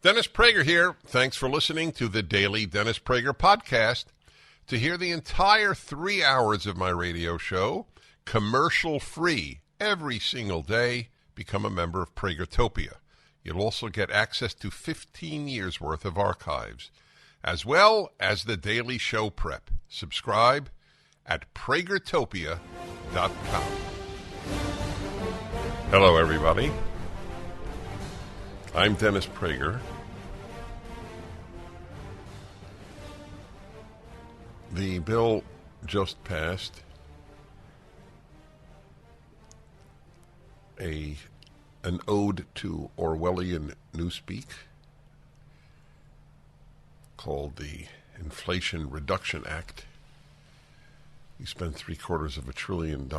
Dennis Prager here. Thanks for listening to the Daily Dennis Prager Podcast. To hear the entire 3 hours of my radio show, commercial-free, every single day, become a member of Pragertopia. You'll also get access to 15 years' worth of archives, as well as the daily show prep. Subscribe at PragerTopia.com. Hello, everybody. I'm Dennis Prager. The bill just passed an ode to Orwellian Newspeak called the Inflation Reduction Act. We spent $750 billion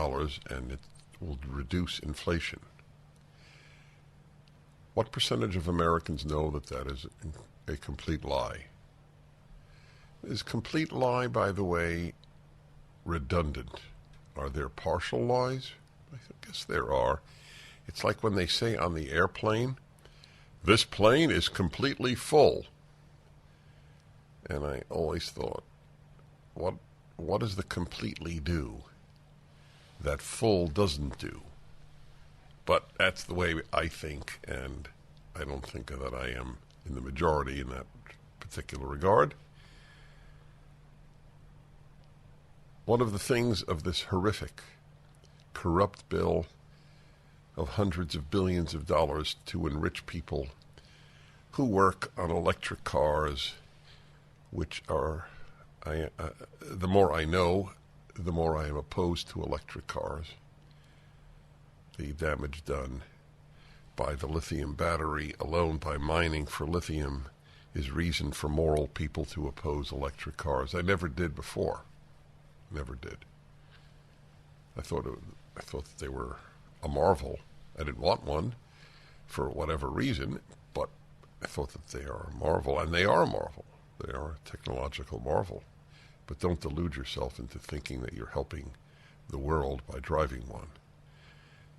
and it will reduce inflation. What percentage of Americans know that that is a complete lie? Is complete lie, by the way, redundant? Are there partial lies? I guess there are. It's like when they say on the airplane, this plane is completely full. And I always thought, what does the completely do that full doesn't do? But that's the way I think, and I don't think that I am in the majority in that particular regard. One of the things of this horrific, corrupt bill of hundreds of billions of dollars to enrich people who work on electric cars, which are, the more I know, the more I am opposed to electric cars. The damage done by the lithium battery alone, by mining for lithium, is reason for moral people to oppose electric cars. I never did before. Never did. I thought that they were a marvel. I didn't want one for whatever reason, but I thought that they are a marvel, and they are a marvel. They are a technological marvel. But don't delude yourself into thinking that you're helping the world by driving one.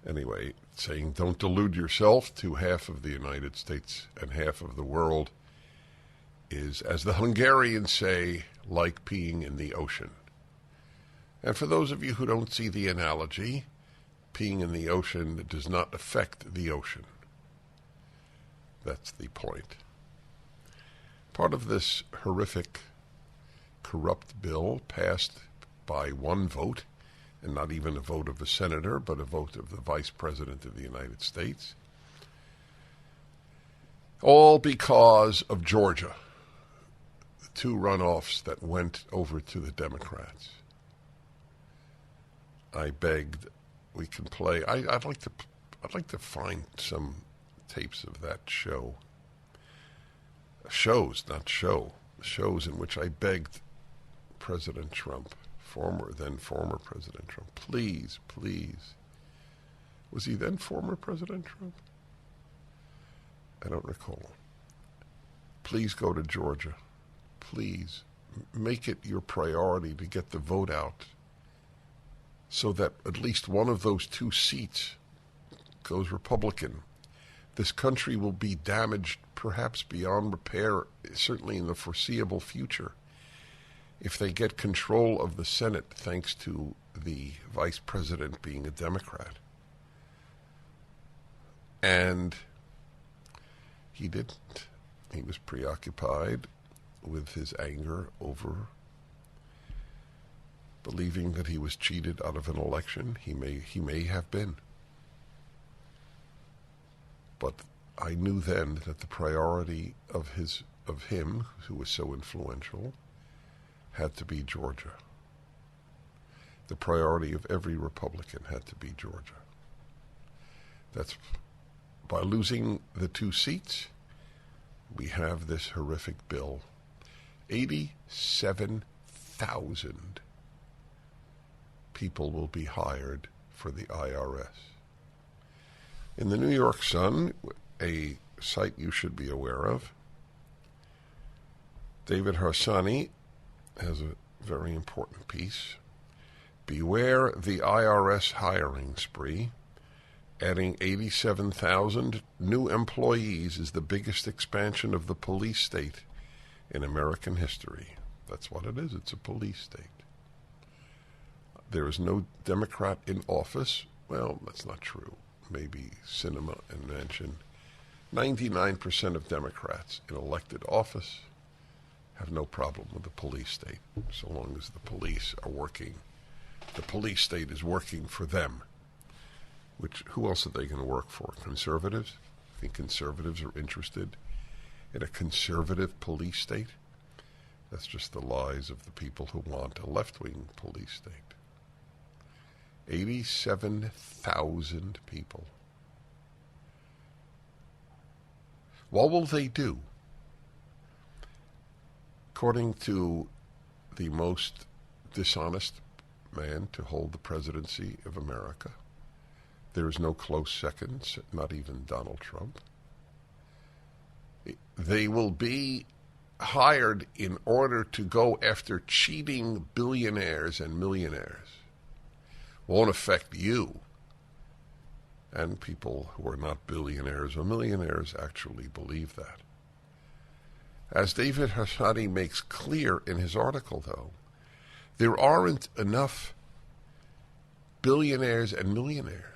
Anyway, saying don't delude yourself to half of the United States and half of the world is, as the Hungarians say, like peeing in the ocean. And for those of you who don't see the analogy, peeing in the ocean does not affect the ocean. That's the point. Part of this horrific, corrupt bill passed by one vote, and not even a vote of a senator, but a vote of the Vice President of the United States. All because of Georgia, the two runoffs that went over to the Democrats. I begged we can play. I'd like to find some tapes of that show. Shows, not show. Shows in which I begged President Trump, then former President Trump, please. Was he then former President Trump? I don't recall. Please go to Georgia. Please make it your priority to get the vote out so that at least one of those two seats goes Republican. This country will be damaged perhaps beyond repair, certainly in the foreseeable future, if they get control of the Senate thanks to the vice president being a Democrat. And he didn't. He was preoccupied with his anger over believing that he was cheated out of an election. He may have been. But I knew then that the priority of him, who was so influential, had to be Georgia. The priority of every Republican had to be Georgia. That's by losing the two seats, we have this horrific bill. 87,000 people will be hired for the IRS. In the New York Sun, a site you should be aware of, David Harsanyi has a very important piece. Beware the IRS hiring spree. Adding 87,000 new employees is the biggest expansion of the police state in American history. That's what it is. It's a police state. There is no Democrat in office. Well, that's not true. Maybe Sinema and Manchin. 99% of Democrats in elected office have no problem with the police state, so long as the police are working. The police state is working for them. Which, who else are they going to work for? Conservatives? I think conservatives are interested in a conservative police state. That's just the lies of the people who want a left-wing police state. 87,000 people. What will they do? According to the most dishonest man to hold the presidency of America, there is no close second, not even Donald Trump. They will be hired in order to go after cheating billionaires and millionaires. Won't affect you. And people who are not billionaires or millionaires actually believe that. As David Hashadi makes clear in his article, though, there aren't enough billionaires and millionaires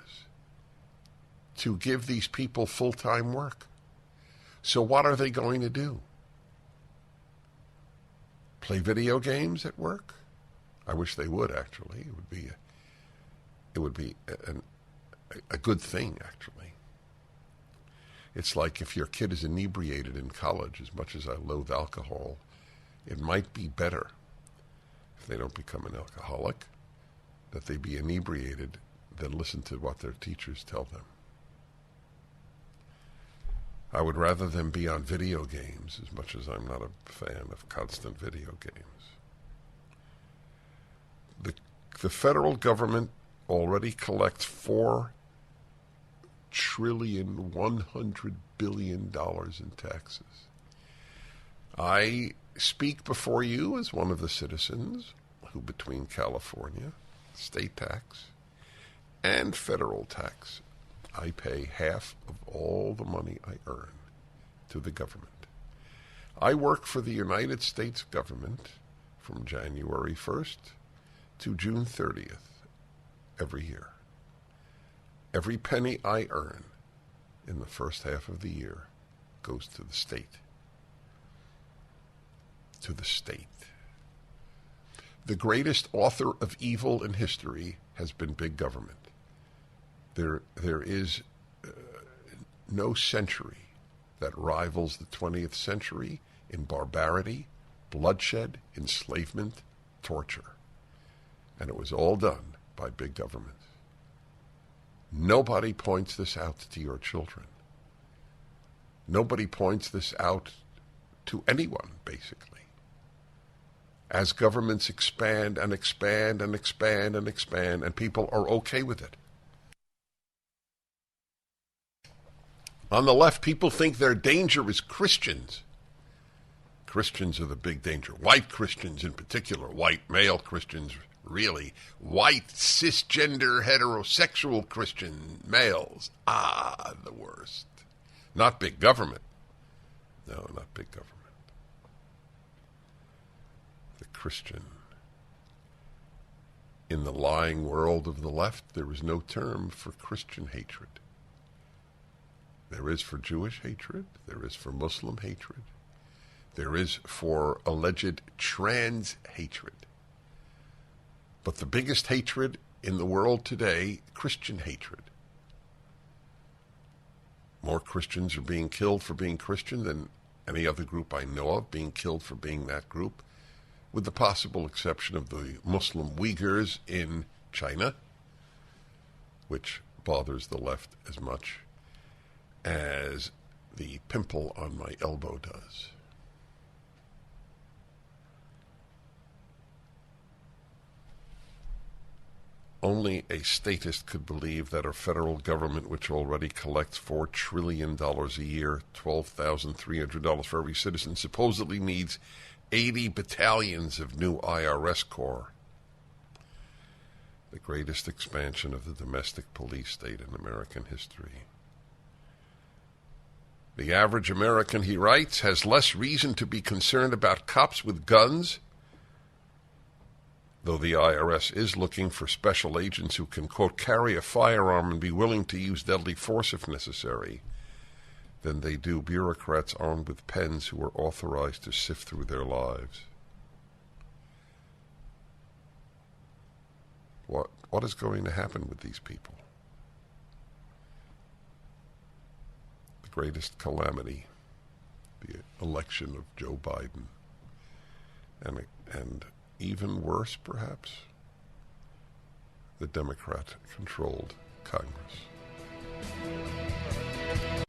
to give these people full-time work. So what are they going to do? Play video games at work? I wish they would, actually. It would be a good thing, actually. It's like if your kid is inebriated in college, as much as I loathe alcohol, it might be better, if they don't become an alcoholic, that they be inebriated than listen to what their teachers tell them. I would rather them be on video games, as much as I'm not a fan of constant video games. The federal government already collects $4 trillion, $100 billion in taxes. I speak before you as one of the citizens who, between California, state tax, and federal tax, I pay half of all the money I earn to the government. I work for the United States government from January 1st to June 30th every year. Every penny I earn in the first half of the year goes to the state. To the state. The greatest author of evil in history has been big government. There is no century that rivals the 20th century in barbarity, bloodshed, enslavement, torture. And it was all done by big government. Nobody points this out to your children. Nobody points this out to anyone, basically. As governments expand and expand and expand and expand, and people are okay with it. On the left, people think their danger is Christians. Christians are the big danger. White Christians in particular, white male Christians, really. White, cisgender, heterosexual Christian males. The worst. Not big government. No, not big government. The Christian. In the lying world of the left, there is no term for Christian hatred. There is for Jewish hatred. There is for Muslim hatred. There is for alleged trans hatred. But the biggest hatred in the world today, Christian hatred. More Christians are being killed for being Christian than any other group I know of being killed for being that group, with the possible exception of the Muslim Uyghurs in China, which bothers the left as much as the pimple on my elbow does. Only a statist could believe that our federal government, which already collects $4 trillion a year, $12,300 for every citizen, supposedly needs 80 battalions of new IRS corps. the greatest expansion of the domestic police state in American history. The average American, he writes, has less reason to be concerned about cops with guns, though the IRS is looking for special agents who can, quote, carry a firearm and be willing to use deadly force if necessary, than they do bureaucrats armed with pens who are authorized to sift through their lives. What is going to happen with these people? The greatest calamity, the election of Joe Biden, and even worse, perhaps, the Democrat-controlled Congress.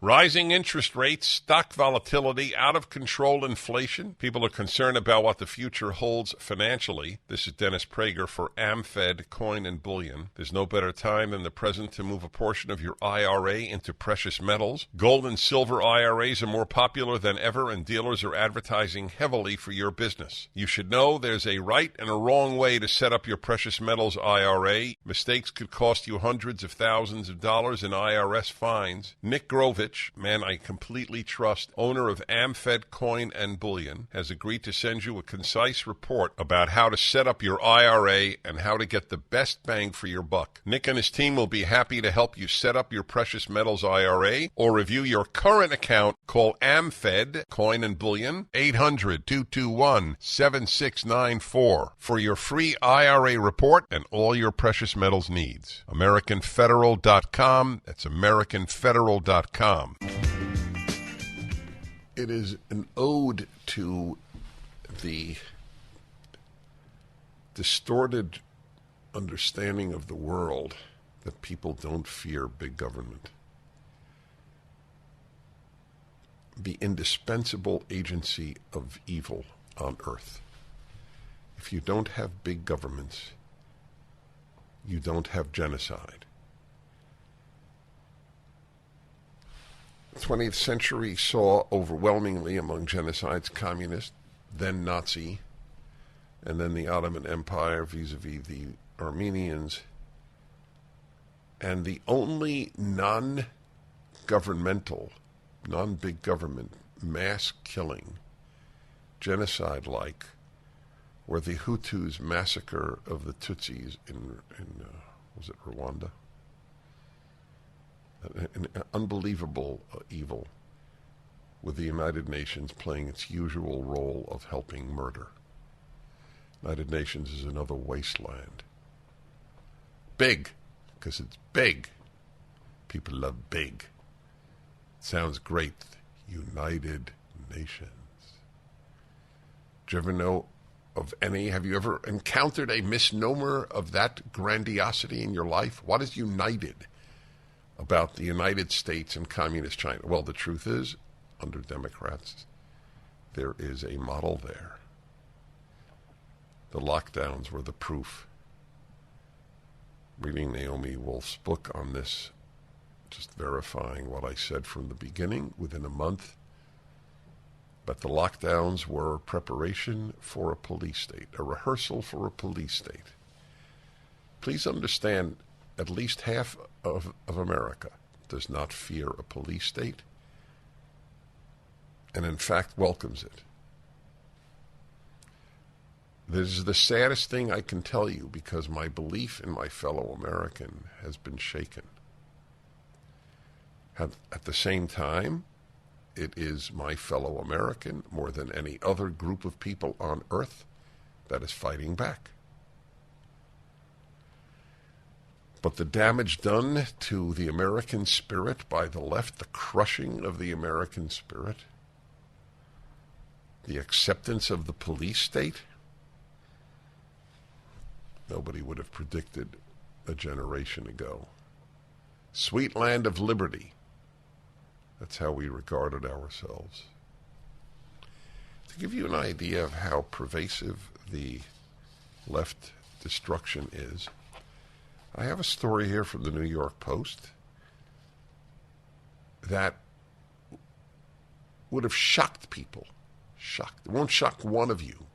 Rising interest rates, stock volatility, out-of-control inflation. People are concerned about what the future holds financially. This is Dennis Prager for AmFed Coin and Bullion. There's no better time than the present to move a portion of your IRA into precious metals. Gold and silver IRAs are more popular than ever, and dealers are advertising heavily for your business. You should know there's a right and a wrong way to set up your precious metals IRA. Mistakes could cost you hundreds of thousands of dollars in IRS fines. Nick Grovich, man I completely trust, owner of AmFed Coin and Bullion, has agreed to send you a concise report about how to set up your IRA and how to get the best bang for your buck. Nick and his team will be happy to help you set up your precious metals IRA or review your current account. Call AmFed Coin and Bullion 800-221-7694 for your free IRA report and all your precious metals needs. AmericanFederal.com. That's AmericanFederal.com. It is an ode to the distorted understanding of the world that people don't fear big government. The indispensable agency of evil on earth. If you don't have big governments, you don't have genocide. The 20th century saw overwhelmingly among genocides communist, then Nazi, and then the Ottoman Empire vis-a-vis the Armenians. And the only non-governmental, non-big government mass killing, genocide-like, were the Hutus' massacre of the Tutsis in was it Rwanda? An unbelievable evil, with the United Nations playing its usual role of helping murder. United Nations is another wasteland. Big, because it's big. People love big. Sounds great. United Nations. Do you ever know of any? Have you ever encountered a misnomer of that grandiosity in your life? What is united about the United States and Communist China? Well, the truth is, under Democrats, there is a model there. The lockdowns were the proof. Reading Naomi Wolf's book on this, just verifying what I said from the beginning, within a month. But the lockdowns were preparation for a police state, a rehearsal for a police state. Please understand, at least half of America does not fear a police state, and in fact welcomes it. This is the saddest thing I can tell you, because my belief in my fellow American has been shaken. At the same time, it is my fellow American, more than any other group of people on earth, that is fighting back. But the damage done to the American spirit by the left, the crushing of the American spirit, the acceptance of the police state, nobody would have predicted a generation ago. Sweet land of liberty. That's how we regarded ourselves. To give you an idea of how pervasive the left destruction is, I have a story here from the New York Post that would have shocked people. Shocked. It won't shock one of you.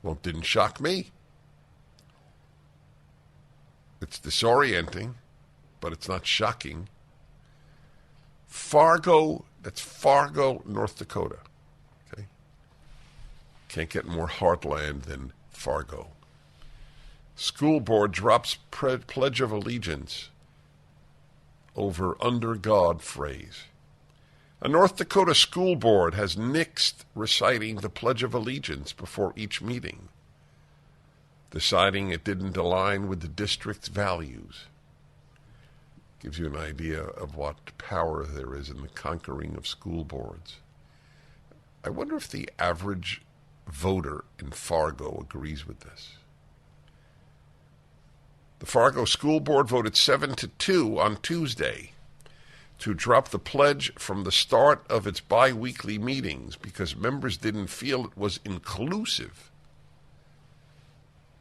Well, it didn't shock me. It's disorienting, but it's not shocking. Fargo, that's Fargo, North Dakota. Okay? Can't get more heartland than Fargo. School board drops Pledge of Allegiance over under God phrase. A North Dakota school board has nixed reciting the Pledge of Allegiance before each meeting, deciding it didn't align with the district's values. Gives you an idea of what power there is in the conquering of school boards. I wonder if the average voter in Fargo agrees with this. The Fargo School Board voted 7-2 on Tuesday to drop the pledge from the start of its bi-weekly meetings because members didn't feel it was inclusive.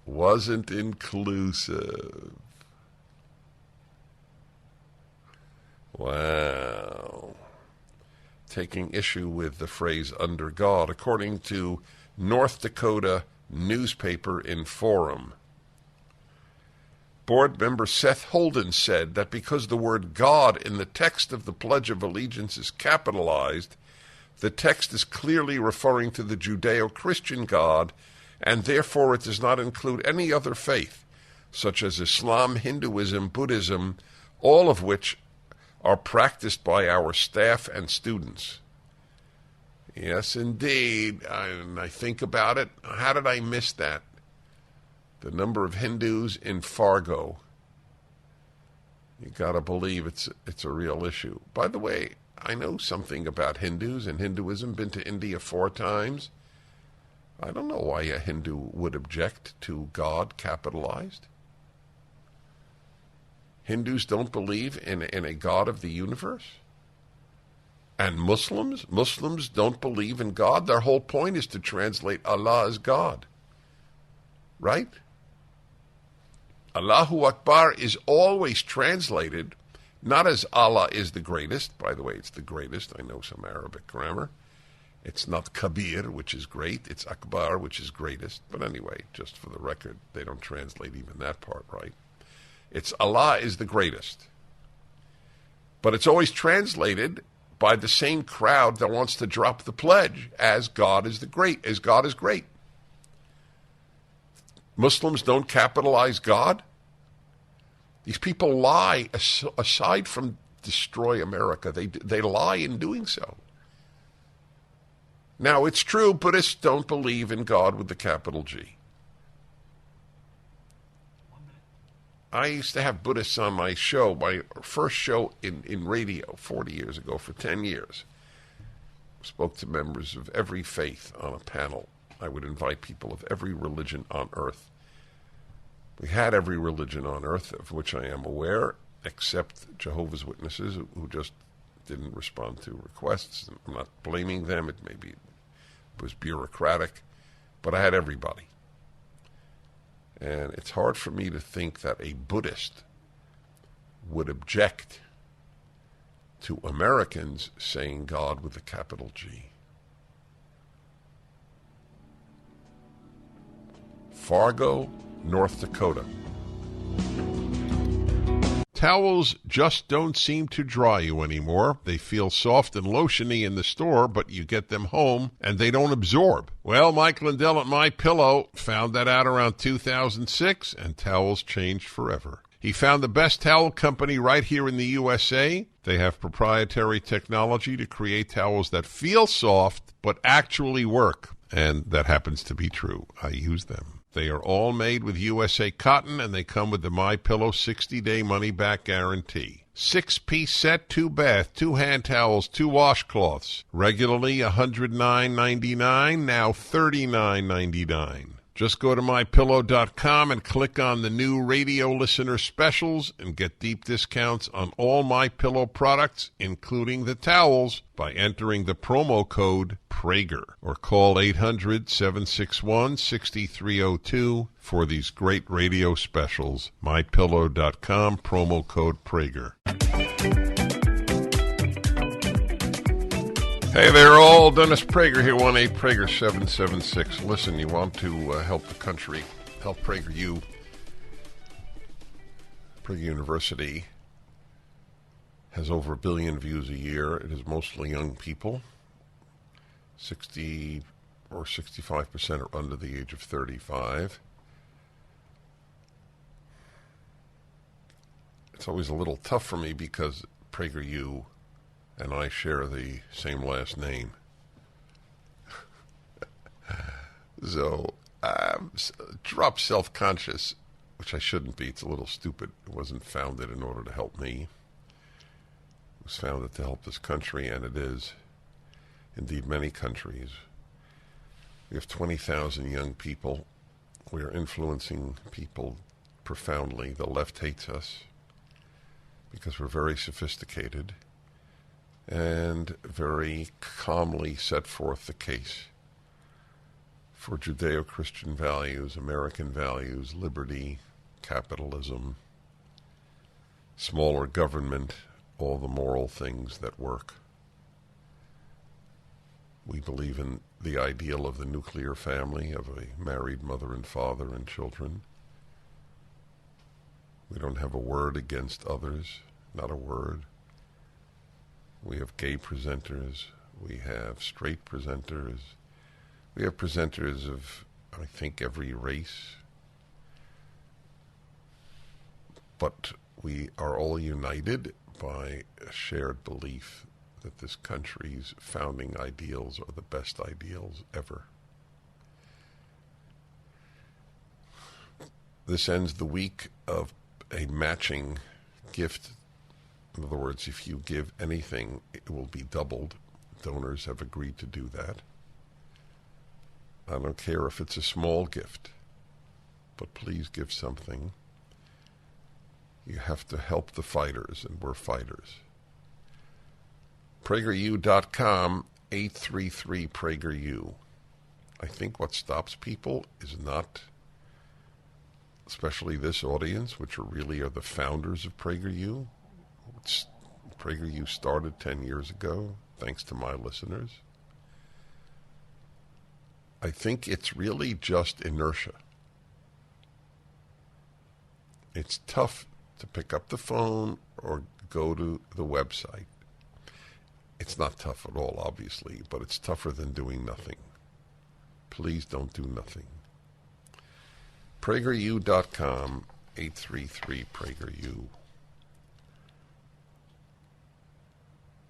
Wasn't inclusive. Wow. Taking issue with the phrase under God, according to North Dakota newspaper Forum. Board member Seth Holden said that because the word God in the text of the Pledge of Allegiance is capitalized, the text is clearly referring to the Judeo-Christian God, and therefore it does not include any other faith, such as Islam, Hinduism, Buddhism, all of which are practiced by our staff and students. Yes, indeed. I think about it. How did I miss that? The number of Hindus in Fargo. You got to believe it's a real issue. By the way, I know something about Hindus and Hinduism. Been to India 4 times. I don't know why a Hindu would object to God capitalized. Hindus don't believe in a God of the universe. And Muslims don't believe in God. Their whole point is to translate Allah as God. Right? Allahu Akbar is always translated not as Allah is the greatest. By the way, it's the greatest. I know some Arabic grammar. It's not Kabir, which is great. It's Akbar, which is greatest. But anyway, just for the record, they don't translate even that part right. It's Allah is the greatest. But it's always translated by the same crowd that wants to drop the pledge as God is as God is great. Muslims don't capitalize God. These people lie. Aside from destroy America, they lie in doing so. Now, it's true, Buddhists don't believe in God with the capital G. I used to have Buddhists on my show, my first show in radio 40 years ago for 10 years. Spoke to members of every faith on a panel. I would invite people of every religion on earth. We had every religion on earth, of which I am aware, except Jehovah's Witnesses, who just didn't respond to requests. I'm not blaming them. It was bureaucratic, but I had everybody. And it's hard for me to think that a Buddhist would object to Americans saying God with a capital G. Fargo, North Dakota. Towels just don't seem to dry you anymore. They feel soft and lotiony in the store, but you get them home and they don't absorb. Well, Mike Lindell at MyPillow found that out around 2006, and towels changed forever. He found the best towel company right here in the USA. They have proprietary technology to create towels that feel soft but actually work, and that happens to be true. I use them. They are all made with USA cotton, and they come with the MyPillow 60-day money-back guarantee. 6-piece set, 2 bath, 2 hand towels, 2 washcloths. Regularly $109.99, now $39.99. Just go to MyPillow.com and click on the new radio listener specials and get deep discounts on all MyPillow products, including the towels, by entering the promo code Prager, or call 800-761-6302 for these great radio specials. MyPillow.com, promo code Prager. Hey there all, Dennis Prager here, 1-8-PRAGER-776. Listen, you want to help the country, help PragerU. Prager University has over 1 billion views a year. It is mostly young people. 60 or 65% are under the age of 35. It's always a little tough for me because PragerU and I share the same last name. So I'm drop self-conscious, which I shouldn't be. It's a little stupid. It wasn't founded in order to help me. It was founded to help this country, and it is indeed many countries. We have 20,000 young people. We are influencing people profoundly. The left hates us because we're very sophisticated and very calmly set forth the case for Judeo-Christian values, American values, liberty, capitalism, smaller government, all the moral things that work. We believe in the ideal of the nuclear family, of a married mother and father and children. We don't have a word against others, not a word. We have gay presenters. We have straight presenters. We have presenters of, I think, every race. But we are all united by a shared belief that this country's founding ideals are the best ideals ever. This ends the week of a matching gift. In other words, if you give anything, it will be doubled. Donors have agreed to do that. I don't care if it's a small gift, but please give something. You have to help the fighters, and we're fighters. PragerU.com, 833-PragerU. I think what stops people is not, especially this audience, which really are the founders of PragerU. PragerU started 10 years ago, thanks to my listeners. I think it's really just inertia. It's tough to pick up the phone or go to the website. It's not tough at all, obviously, but it's tougher than doing nothing. Please don't do nothing. PragerU.com, 833-PragerU.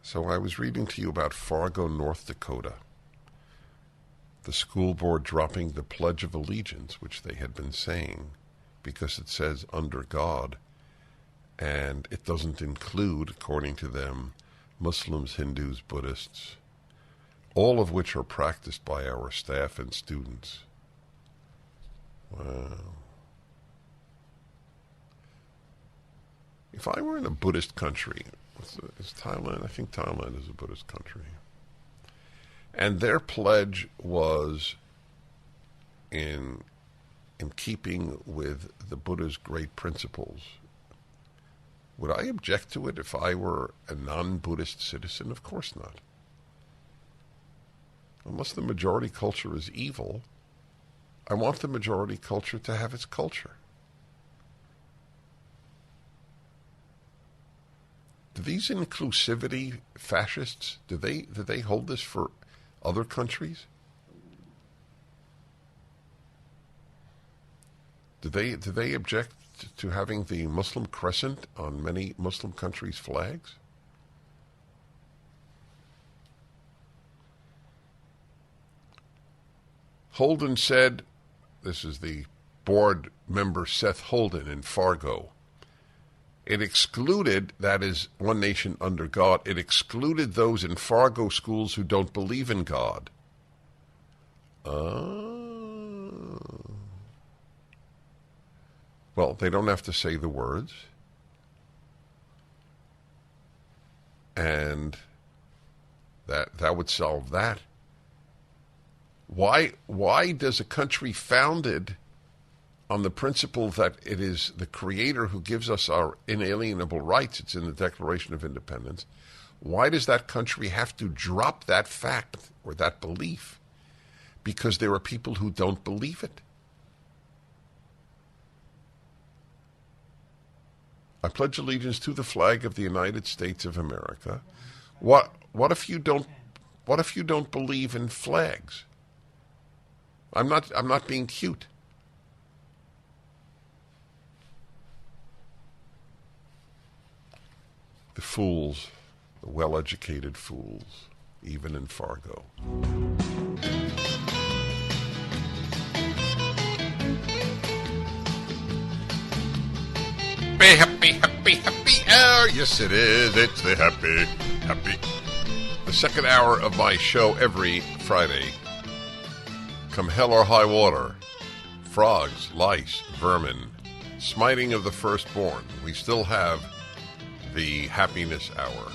So I was reading to you about Fargo, North Dakota. The school board dropping the Pledge of Allegiance, which they had been saying, because it says under God, and it doesn't include, according to them, Muslims, Hindus, Buddhists, all of which are practiced by our staff and students. Wow. If I were in a Buddhist country, is Thailand? I think Thailand is a Buddhist country. And their pledge was in keeping with the Buddha's great principles. Would I object to it if I were a non-Buddhist citizen? Of course not. Unless the majority culture is evil, I want the majority culture to have its culture. Do these inclusivity fascists, do they hold this for other countries? Do they object to having the Muslim crescent on many Muslim countries' flags? Holden said, this is the board member Seth Holden in Fargo, it excluded, that is, One Nation Under God, it excluded those in Fargo schools who don't believe in God. Well, they don't have to say the words. And that would solve that. Why does a country founded on the principle that it is the Creator who gives us our inalienable rights, it's in the Declaration of Independence, why does that country have to drop that fact or that belief? Because there are people who don't believe it. I pledge allegiance to the flag of the United States of America. What if you don't believe in flags? I'm not being cute. The fools, the well-educated fools, even in Fargo. Happy, happy, happy hour. Yes, it is. It's the happy. The second hour of my show every Friday. Come hell or high water. Frogs, lice, vermin, smiting of the firstborn. We still have the happiness hour.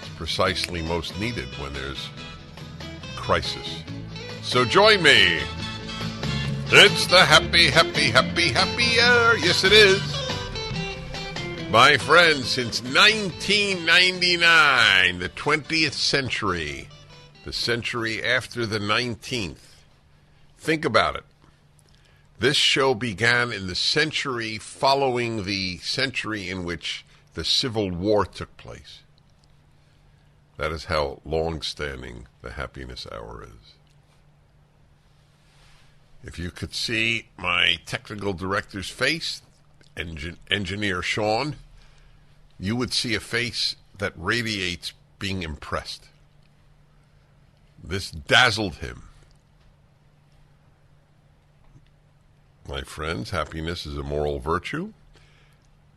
It's precisely most needed when there's crisis. So join me. It's the happy hour. Yes, it is. My friends, since 1999, the 20th century, the century after the 19th. Think about it. This show began in the century following the century in which the Civil War took place. That is how long-standing the happiness hour is. If you could see my technical director's face, engineer Sean, you would see a face that radiates being impressed. This dazzled him. My friends, happiness is a moral virtue,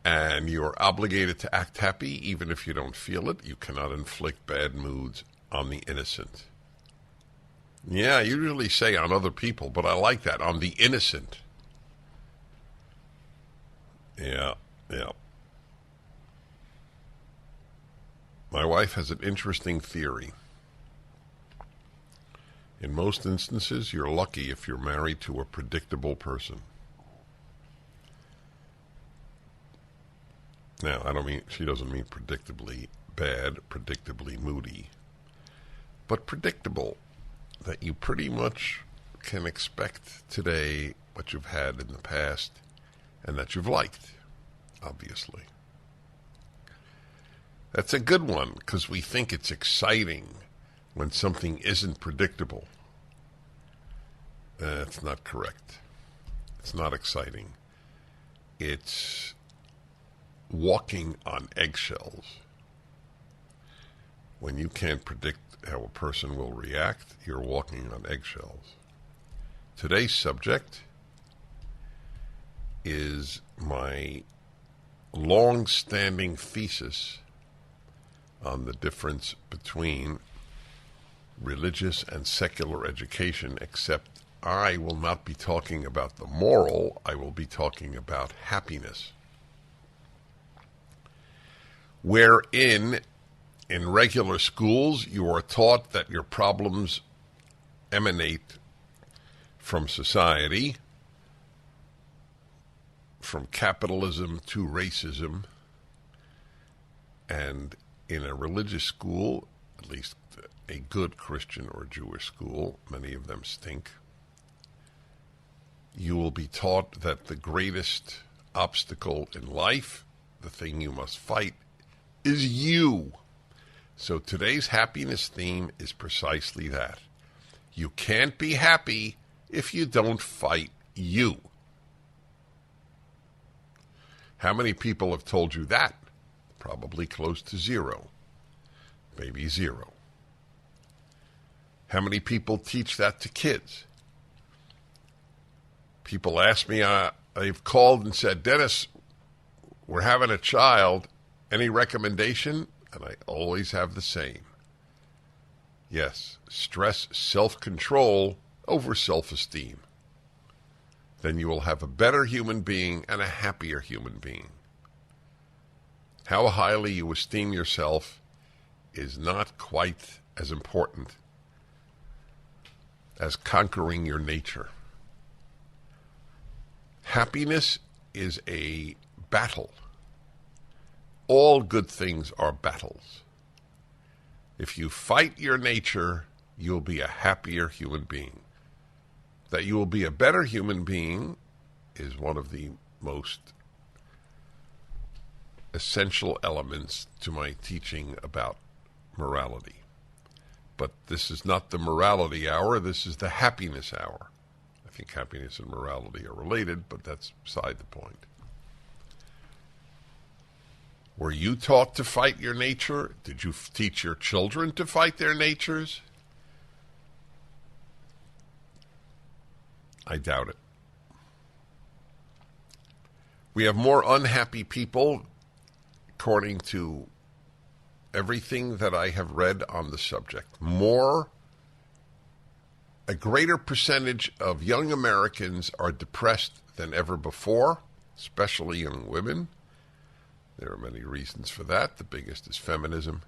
and you are obligated to act happy even if you don't feel it. You cannot inflict bad moods on the innocent. Yeah, I usually say on other people, but I like that, on the innocent. Yeah. My wife has an interesting theory. In most instances, you're lucky if you're married to a predictable person. Now, she doesn't mean predictably bad, predictably moody, but predictable, that you pretty much can expect today what you've had in the past and that you've liked, obviously. That's a good one because we think it's exciting when something isn't predictable. That's not correct. It's not exciting. It's walking on eggshells. When you can't predict how a person will react, you're walking on eggshells. Today's subject is my long-standing thesis on the difference between religious and secular education, except I will not be talking about the moral, I will be talking about happiness. Wherein, in regular schools, you are taught that your problems emanate from society, from capitalism to racism, and in a religious school, at least a good Christian or Jewish school, many of them stink, you will be taught that the greatest obstacle in life, the thing you must fight, is you. So today's happiness theme is precisely that. You can't be happy if you don't fight you. How many people have told you that? Probably close to zero. Maybe zero. How many people teach that to kids? People ask me, they've called and said, Dennis, we're having a child. Any recommendation? And I always have the same. Yes, stress self-control over self-esteem. Then you will have a better human being and a happier human being. How highly you esteem yourself is not quite as important as conquering your nature. Happiness is a battle. All good things are battles. If you fight your nature, you'll be a happier human being. That you will be a better human being is one of the most essential elements to my teaching about morality. But this is not the morality hour, this is the happiness hour. I think happiness and morality are related, but that's beside the point. Were you taught to fight your nature? Did you teach your children to fight their natures? I doubt it. We have more unhappy people, according to everything that I have read on the subject. A greater percentage of young Americans are depressed than ever before, especially young women. There are many reasons for that. The biggest is feminism.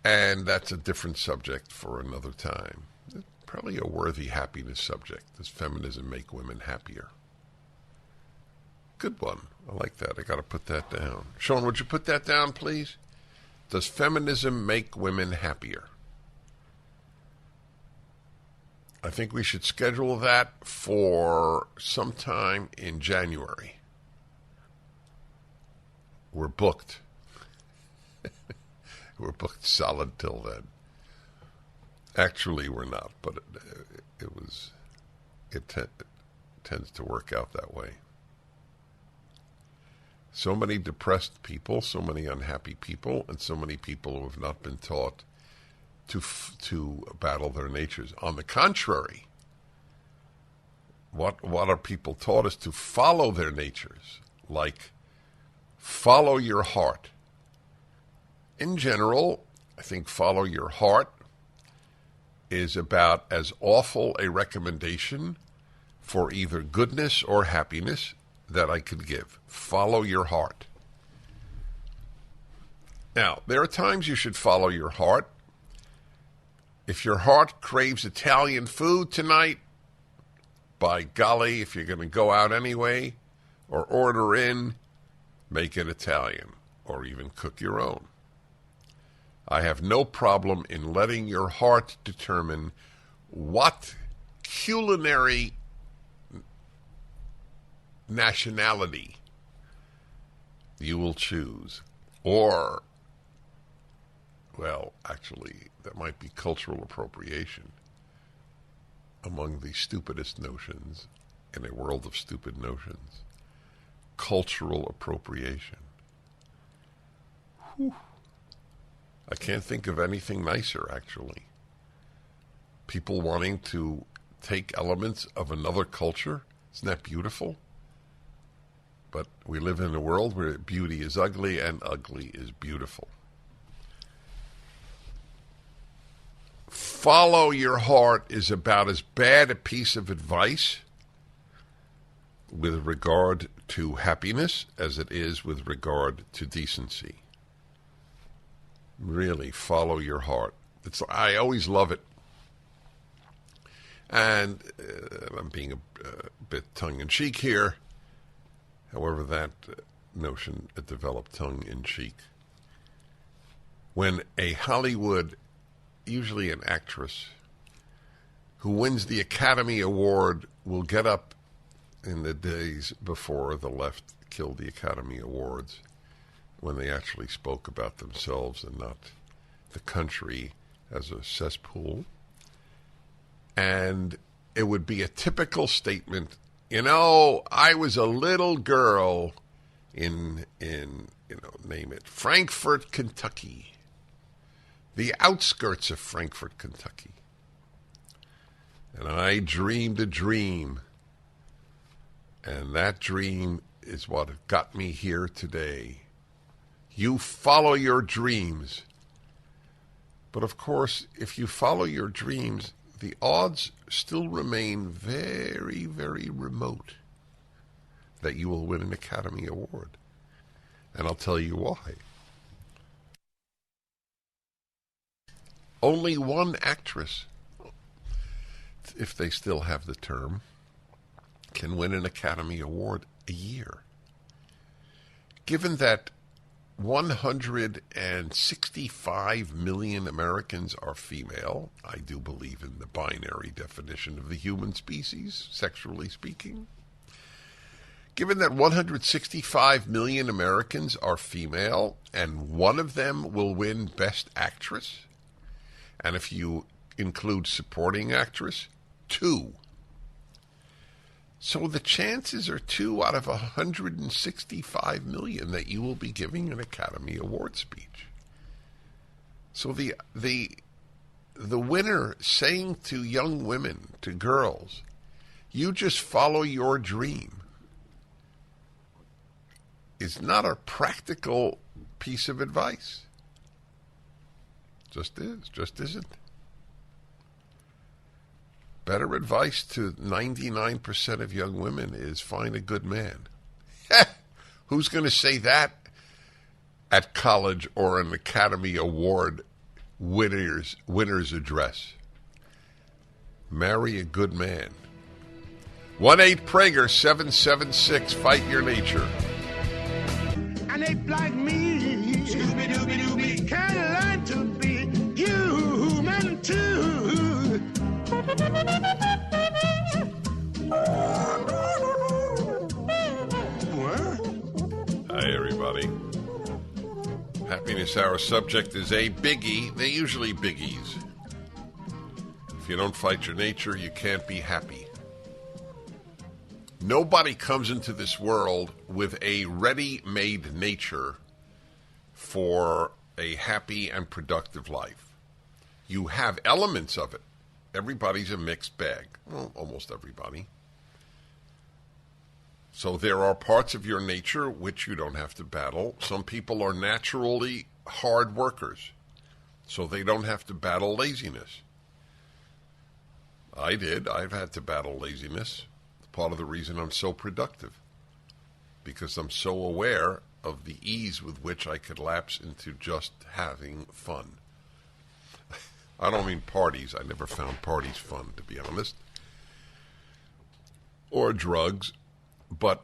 And that's a different subject for another time. Probably a worthy happiness subject. Does feminism make women happier? Good one. I like that. I got to put that down. Sean, would you put that down, please? Does feminism make women happier? I think we should schedule that for sometime in January. We're booked. We're booked solid till then. Actually, we're not, but it tends to work out that way. So many depressed people, so many unhappy people, and so many people who have not been taught to battle their natures. On the contrary, what are people taught is to follow their natures, like follow your heart. In general, I think follow your heart is about as awful a recommendation for either goodness or happiness that I could give. Follow your heart. Now, there are times you should follow your heart. If your heart craves Italian food tonight, by golly, if you're going to go out anyway or order in, make it Italian or even cook your own. I have no problem in letting your heart determine what culinary nationality you will choose. Or, well, actually, that might be cultural appropriation. Among the stupidest notions in a world of stupid notions. Cultural appropriation. Whew. I can't think of anything nicer, actually. People wanting to take elements of another culture. Isn't that beautiful? But we live in a world where beauty is ugly and ugly is beautiful. Follow your heart is about as bad a piece of advice with regard to happiness as it is with regard to decency. Really, follow your heart. I always love it. And I'm being a bit tongue-in-cheek here. However, that notion developed tongue-in-cheek. When a Hollywood, usually an actress, who wins the Academy Award will get up in the days before the left killed the Academy Awards, when they actually spoke about themselves and not the country as a cesspool. And it would be a typical statement, I was a little girl in name it, Frankfort, Kentucky, the outskirts of Frankfort, Kentucky. And I dreamed a dream. And that dream is what got me here today. You follow your dreams. But of course, if you follow your dreams, the odds still remain very, very remote that you will win an Academy Award. And I'll tell you why. Only one actress, if they still have the term, can win an Academy Award a year. Given that 165 million Americans are female, I do believe in the binary definition of the human species, sexually speaking. Given that 165 million Americans are female and one of them will win Best Actress, and if you include supporting actress, 2. So the chances are 2 out of 165 million that you will be giving an Academy Award speech. So the winner saying to young women, to girls, you just follow your dream, is not a practical piece of advice. Just isn't. Better advice to 99% of young women is find a good man. Who's going to say that at college or an Academy Award winner's address? Marry a good man. 1-8-PRAGER-776. Fight your nature. An ape like me, Scooby-Dooby-Dooby, can learn to be human too. Hi, everybody. Happiness Hour subject is a biggie. They're usually biggies. If you don't fight your nature, you can't be happy. Nobody comes into this world with a ready-made nature for a happy and productive life. You have elements of it. Everybody's a mixed bag. Well, almost everybody. So there are parts of your nature which you don't have to battle. Some people are naturally hard workers, so they don't have to battle laziness. I did. I've had to battle laziness. Part of the reason I'm so productive, because I'm so aware of the ease with which I could lapse into just having fun. I don't mean parties. I never found parties fun, to be honest. Or drugs. But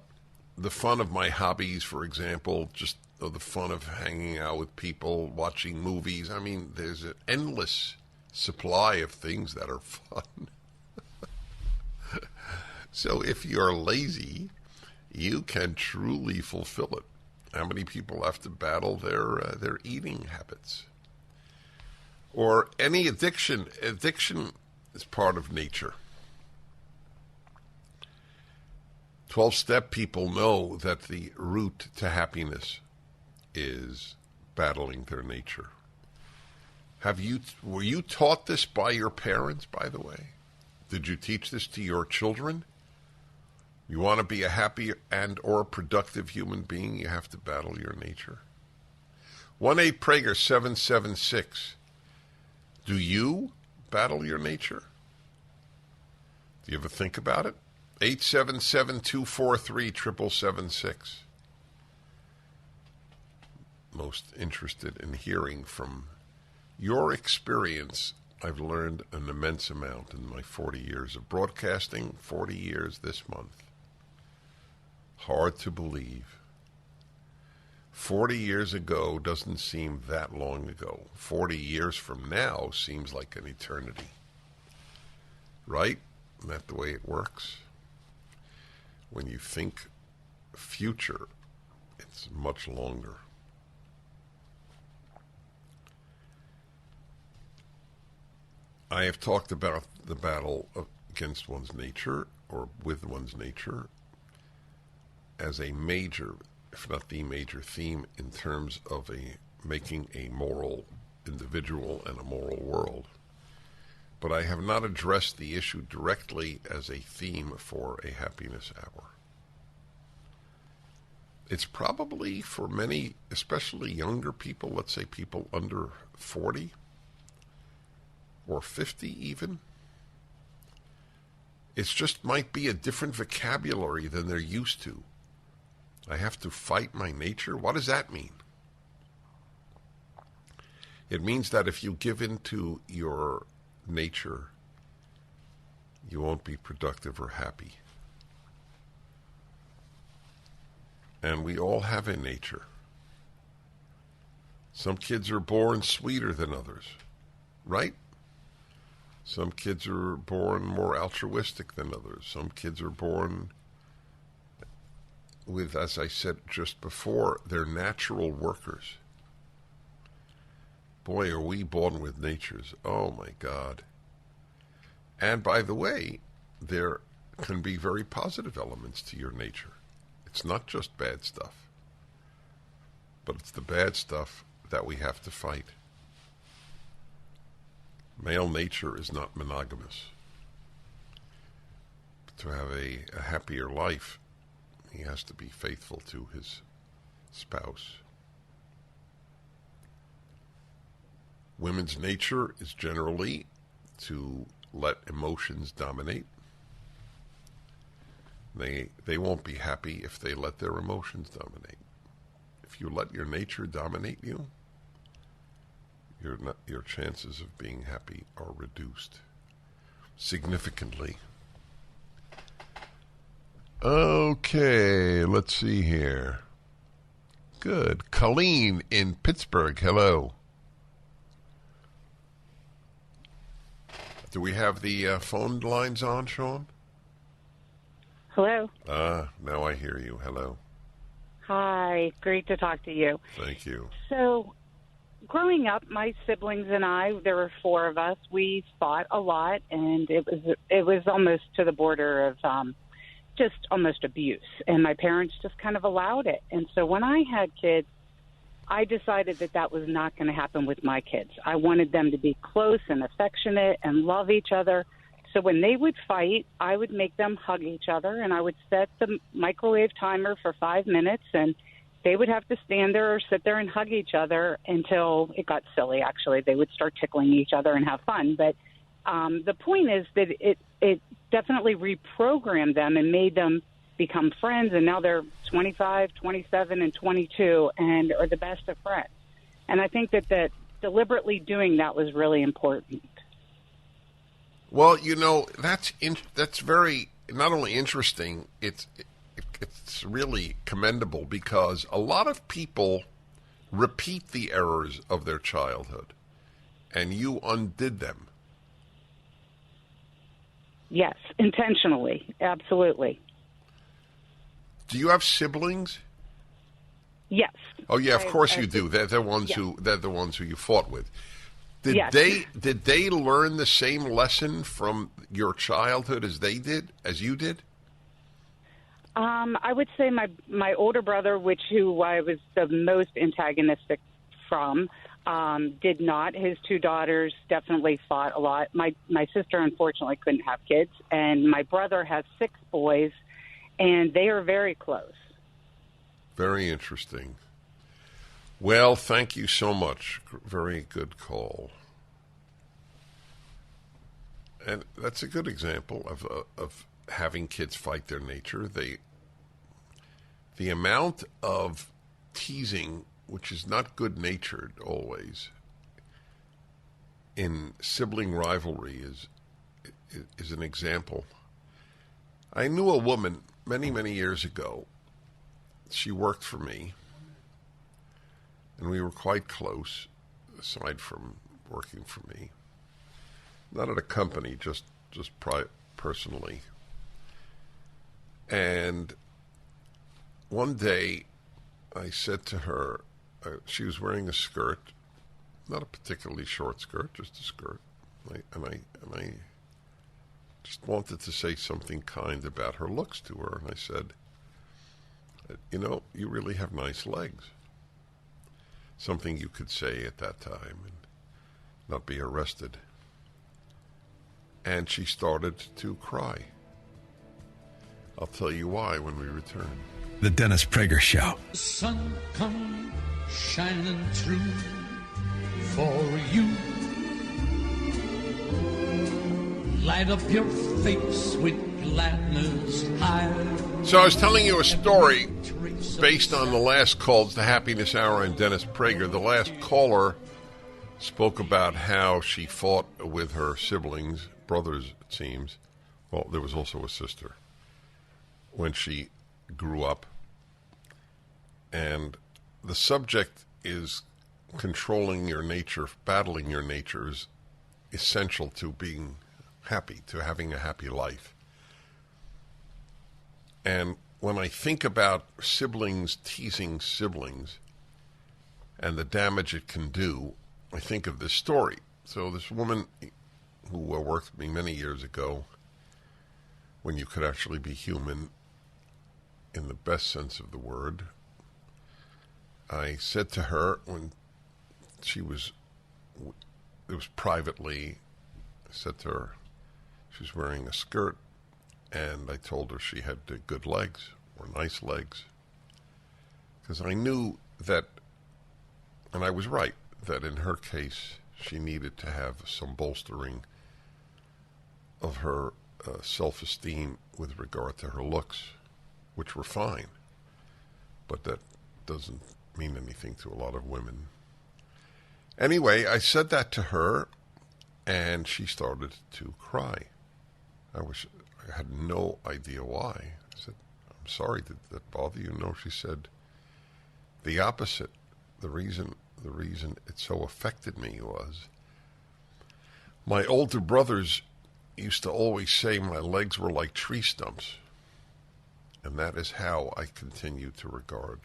the fun of my hobbies, for example, just the fun of hanging out with people, watching movies. I mean, there's an endless supply of things that are fun. So if you're lazy, you can truly fulfill it. How many people have to battle their eating habits? Or any addiction. Addiction is part of nature. 12-step people know that the route to happiness is battling their nature. Were you taught this by your parents, by the way? Did you teach this to your children? You want to be a happy and or productive human being, you have to battle your nature. 1-8-PRAGER-776. Do you battle your nature? Do you ever think about it? 877-243-7776. Most interested in hearing from your experience. I've learned an immense amount in my 40 years of broadcasting, 40 years this month. Hard to believe. 40 years ago doesn't seem that long ago. 40 years from now seems like an eternity. Right? Isn't that the way it works? When you think future, it's much longer. I have talked about the battle against one's nature, or with one's nature, as a major, if not the major theme in terms of making a moral individual and a moral world. But I have not addressed the issue directly as a theme for a happiness hour. It's probably for many, especially younger people, let's say people under 40 or 50 even, it just might be a different vocabulary than they're used to. I have to fight my nature? What does that mean? It means that if you give in to your nature, you won't be productive or happy. And we all have a nature. Some kids are born sweeter than others, right? Some kids are born more altruistic than others. Some kids are born with, as I said just before, they're natural workers. Boy, are we born with natures. Oh, my God. And by the way, there can be very positive elements to your nature. It's not just bad stuff, but it's the bad stuff that we have to fight. Male nature is not monogamous. To have a happier life, he has to be faithful to his spouse. Women's nature is generally to let emotions dominate. They won't be happy if they let their emotions dominate. If you let your nature dominate you, your chances of being happy are reduced significantly. Okay, let's see here. Good. Colleen in Pittsburgh, hello. Do we have the phone lines on, Sean? Hello. Now I hear you. Hello. Hi. Great to talk to you. Thank you. So, growing up, my siblings and I, there were 4 of us, we fought a lot, and it was almost to the border of just almost abuse. And my parents just kind of allowed it. And so when I had kids, I decided that was not going to happen with my kids. I wanted them to be close and affectionate and love each other. So when they would fight, I would make them hug each other, and I would set the microwave timer for 5 minutes, and they would have to stand there or sit there and hug each other until it got silly, actually. They would start tickling each other and have fun. But the point is that it definitely reprogrammed them and made them become friends, and now they're 25, 27, and 22 and are the best of friends. And I think that deliberately doing that was really important. Well, that's very not only interesting, it's really commendable, because a lot of people repeat the errors of their childhood, and you undid them. Yes, intentionally, absolutely. Do you have siblings? Yes. Oh yeah, of course you do. They're the ones who you fought with. Did they learn the same lesson from your childhood as you did? I would say my older brother, who I was the most antagonistic from, did not. His 2 daughters definitely fought a lot. My sister, unfortunately, couldn't have kids, and my brother has 6 boys, and they are very close. Very interesting. Well, thank you so much. Very good call. And that's a good example of having kids fight their nature. The amount of teasing, which is not good-natured always, in sibling rivalry is an example. I knew a woman many, many years ago. She worked for me, and we were quite close, aside from working for me. Not at a company, just personally. And one day, I said to her, she was wearing a skirt, not a particularly short skirt, just a skirt. And I just wanted to say something kind about her looks to her. And I said, you really have nice legs. Something you could say at that time and not be arrested. And she started to cry. I'll tell you why when we return. The Dennis Prager Show. The sun come shining through for you. Light up your face with gladness high. So I was telling you a story based on the last call. It's the Happiness Hour and Dennis Prager. The last caller spoke about how she fought with her siblings, brothers, it seems. Well, there was also a sister when she grew up. And the subject is controlling your nature, battling your nature is essential to being happy, to having a happy life. And when I think about siblings teasing siblings and the damage it can do, I think of this story. So this woman who worked with me many years ago, when you could actually be human in the best sense of the word, I said to her when it was privately, I said to her, she was wearing a skirt, and I told her she had good legs, or nice legs, because I knew that, and I was right, that in her case, she needed to have some bolstering of her self-esteem with regard to her looks, which were fine, but that doesn't mean anything to a lot of women. Anyway, I said that to her, and she started to cry. I had no idea why. I said, I'm sorry, did that bother you? No, she said, the opposite. The reason it so affected me was my older brothers used to always say my legs were like tree stumps. And that is how I continue to regard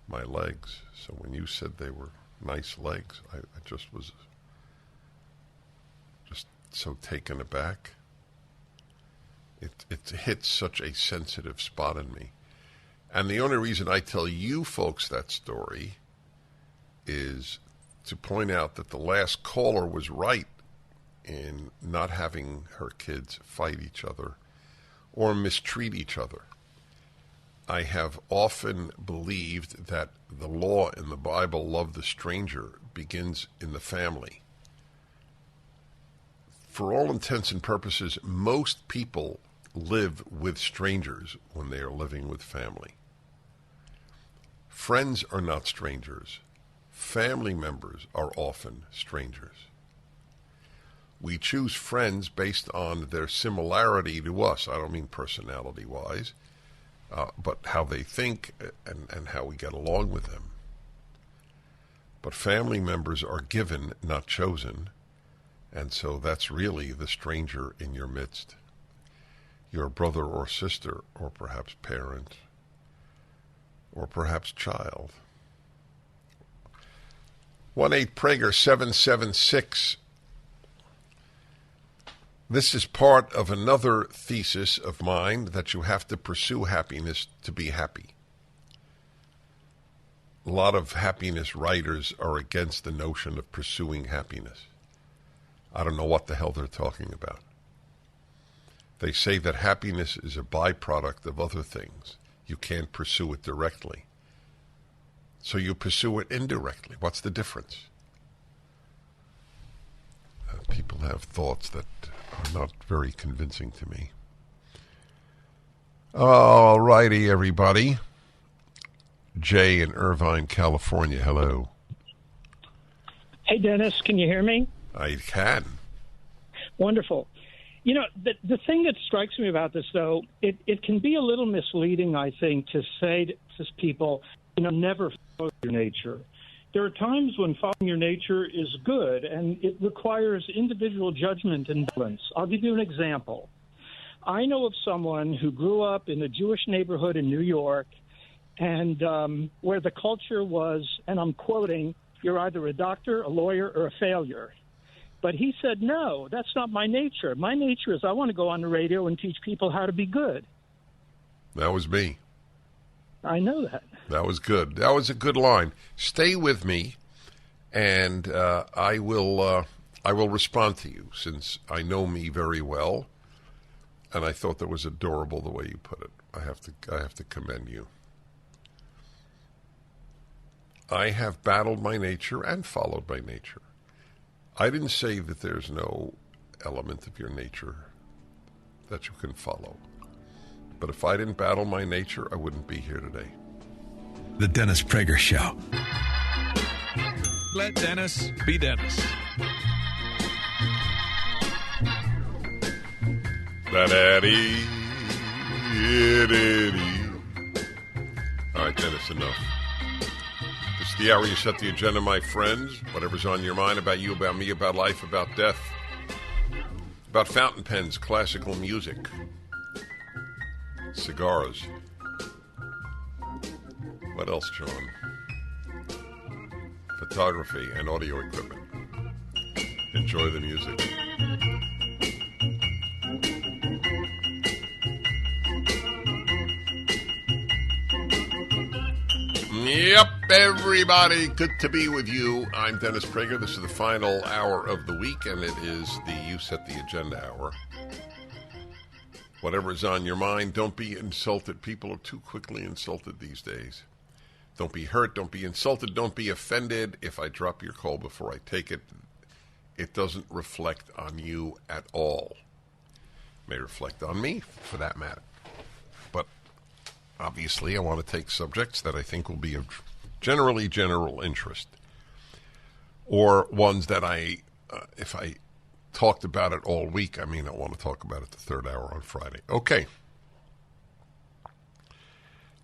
my legs. So when you said they were nice legs, I just was just so taken aback. It hits such a sensitive spot in me. And the only reason I tell you folks that story is to point out that the last caller was right in not having her kids fight each other or mistreat each other. I have often believed that the law in the Bible, love the stranger, begins in the family. For all intents and purposes, most people live with strangers when they are living with family. Friends are not strangers. Family members are often strangers. We choose friends based on their similarity to us. I don't mean personality-wise, but how they think and how we get along with them. But family members are given, not chosen, and so that's really the stranger in your midst. Your brother or sister, or perhaps parent, or perhaps child. 1-8-PRAGER-776. This is part of another thesis of mine, that you have to pursue happiness to be happy. A lot of happiness writers are against the notion of pursuing happiness. I don't know what the hell they're talking about. They say that happiness is a byproduct of other things. You can't pursue it directly. So you pursue it indirectly. What's the difference? People have thoughts that are not very convincing to me. All righty, everybody. Jay in Irvine, California. Hello. Hey, Dennis, can you hear me? I can. Wonderful. You know, the thing that strikes me about this, though, it can be a little misleading, I think, to say to people, never follow your nature. There are times when following your nature is good, and it requires individual judgment and balance. I'll give you an example. I know of someone who grew up in a Jewish neighborhood in New York, and where the culture was, and I'm quoting, you're either a doctor, a lawyer, or a failure. But he said, no, that's not my nature. My nature is I want to go on the radio and teach people how to be good. That was me. I know that. That was good. That was a good line. Stay with me, and I will respond to you, since I know me very well, and I thought that was adorable the way you put it. I have to commend you. I have battled my nature and followed my nature. I didn't say that there's no element of your nature that you can follow. But if I didn't battle my nature, I wouldn't be here today. The Dennis Prager Show. Let Dennis be Dennis. Da-da-dee, da-dee. All right, Dennis, enough. It's the hour you set the agenda, my friends. Whatever's on your mind about you, about me, about life, about death, about fountain pens, classical music, cigars, What else, John? Photography and audio equipment. Enjoy the music. Yep, everybody, good to be with you. I'm Dennis Prager. This is the final hour of the week, and it is the You Set the Agenda hour. Whatever's on your mind, don't be insulted. People are too quickly insulted these days. Don't be hurt, don't be insulted, don't be offended. If I drop your call before I take it, it doesn't reflect on you at all. It may reflect on me, for that matter. But obviously, I want to take subjects that I think will be of general interest, or ones that if I talked about it all week, I may not want to talk about it the third hour on Friday. Okay.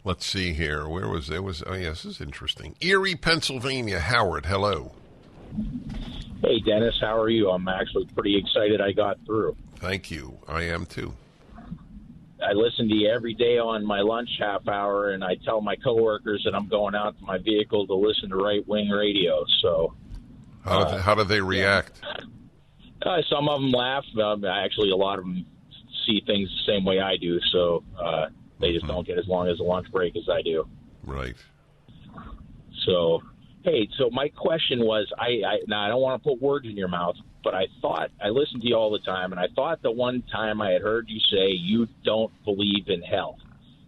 Let's see here. Where was there? Oh, yes, this is interesting. Erie, Pennsylvania. Howard, hello. Hey, Dennis, how are you? I'm actually pretty excited I got through. Thank you. I am, too. I listen to you every day on my lunch half hour, and I tell my coworkers that I'm going out to my vehicle to listen to right-wing radio. So, how do they react? Some of them laugh. Actually, a lot of them see things the same way I do, so they just don't get as long as a lunch break as I do. Right. So, hey, so my question was, now I don't want to put words in your mouth, but I listened to you all the time, and I thought the one time I had heard you say you don't believe in hell.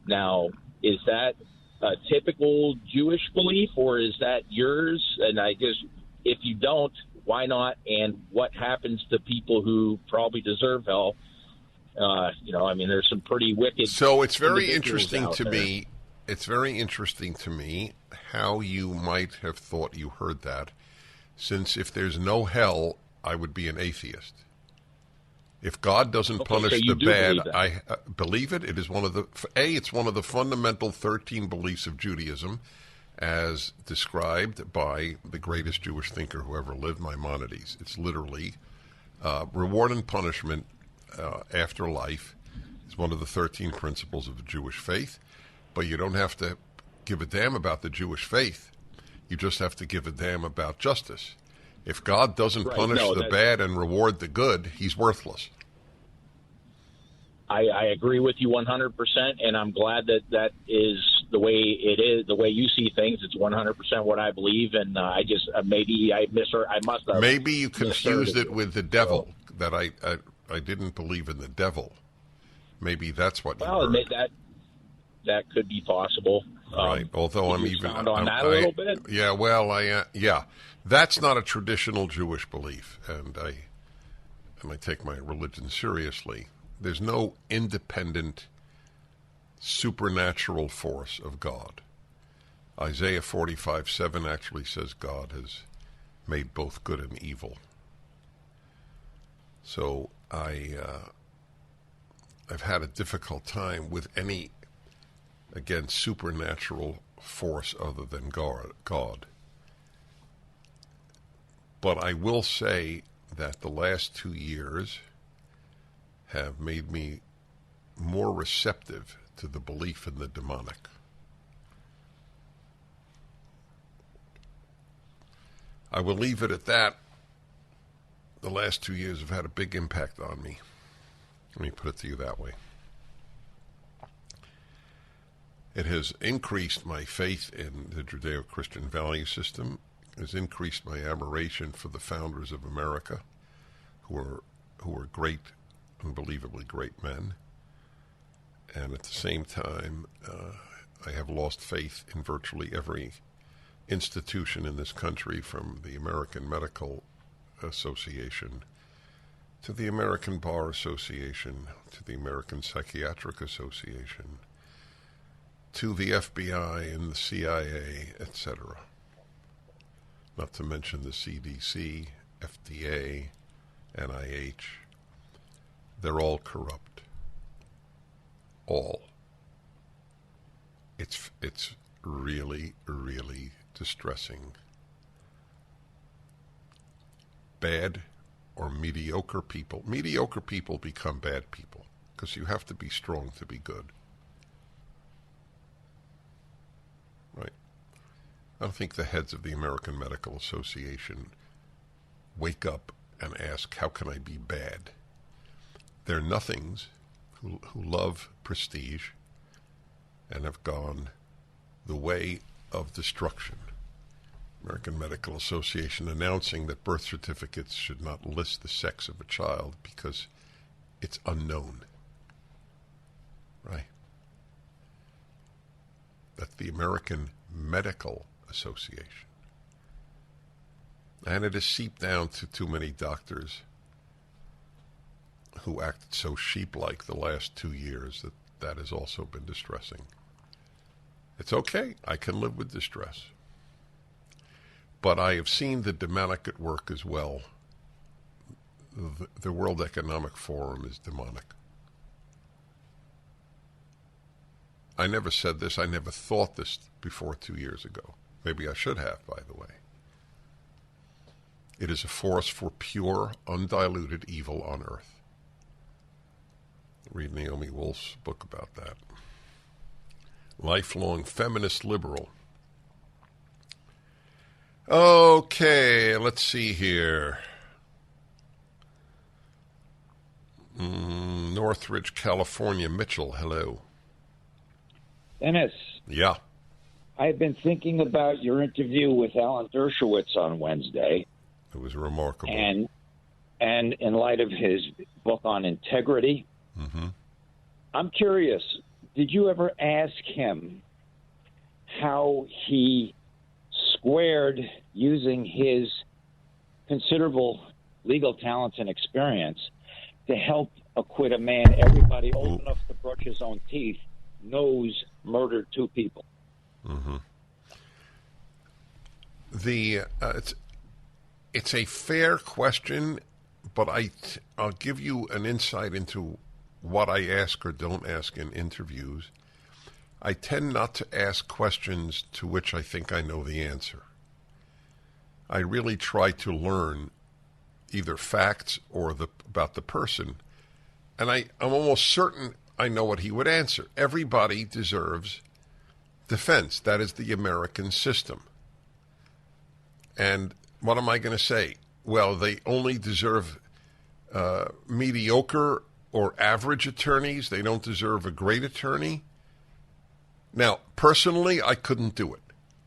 Now, is that a typical Jewish belief, or is that yours? And if you don't, why not? And what happens to people who probably deserve hell? There's some pretty wicked. So it's very interesting to me. It's very interesting to me how you might have thought you heard that, since if there's no hell, I would be an atheist. If God doesn't punish the bad, I believe it. It is it's one of the fundamental 13 beliefs of Judaism, as described by the greatest Jewish thinker who ever lived, Maimonides. It's literally reward and punishment after life is one of the 13 principles of the Jewish faith. But you don't have to give a damn about the Jewish faith. You just have to give a damn about justice. If God doesn't punish the bad and reward the good, he's worthless. I agree with you 100%, and I'm glad that is the way it is, the way you see things. It's 100% what I believe, and I just maybe I misheard. I must have. Maybe you confused it with the devil. That I didn't believe in the devil. Maybe that's what you heard. That could be possible. Right. Although I'm even on that a little bit. Yeah. Well, that's not a traditional Jewish belief, and I take my religion seriously. There's no independent supernatural force of God. Isaiah 45:7 actually says God has made both good and evil. So I've had a difficult time with any, again, supernatural force other than God. But I will say that the last 2 years have made me more receptive to the belief in the demonic. I will leave it at that. The last 2 years have had a big impact on me. Let me put it to you that way. It has increased my faith in the Judeo-Christian value system. It has increased my admiration for the founders of America, who are great, unbelievably great men. And at the same time, I have lost faith in virtually every institution in this country, from the American Medical Association to the American Bar Association to the American Psychiatric Association to the FBI and the CIA, etc. Not to mention the CDC, FDA, NIH. They're all corrupt. All. It's really, really distressing. Bad or mediocre people. Mediocre people become bad people because you have to be strong to be good. Right? I don't think the heads of the American Medical Association wake up and ask, how can I be bad? They're nothings who love prestige and have gone the way of destruction. American Medical Association announcing that birth certificates should not list the sex of a child because it's unknown. Right? That's the American Medical Association. And it has seeped down to too many doctors who acted so sheep-like the last 2 years that has also been distressing. It's okay. I can live with distress. But I have seen the demonic at work as well. The World Economic Forum is demonic. I never said this. I never thought this before 2 years ago. Maybe I should have, by the way. It is a force for pure, undiluted evil on earth. Read Naomi Wolf's book about that. Lifelong feminist liberal. Okay, let's see here. Northridge, California. Mitchell, hello. Dennis. Yeah. I've been thinking about your interview with Alan Dershowitz on Wednesday. It was remarkable. And in light of his book on integrity, I'm curious, did you ever ask him how he squared using his considerable legal talents and experience to help acquit a man everybody old enough to brush his own teeth knows murdered 2 people? It's a fair question, but I'll give you an insight into what I ask or don't ask in interviews. I tend not to ask questions to which I think I know the answer. I really try to learn either facts or about the person, and I'm almost certain I know what he would answer. Everybody deserves defense. That is the American system. And what am I going to say? Well, they only deserve mediocre or average attorneys. They don't deserve a great attorney. Now, personally, I couldn't do it,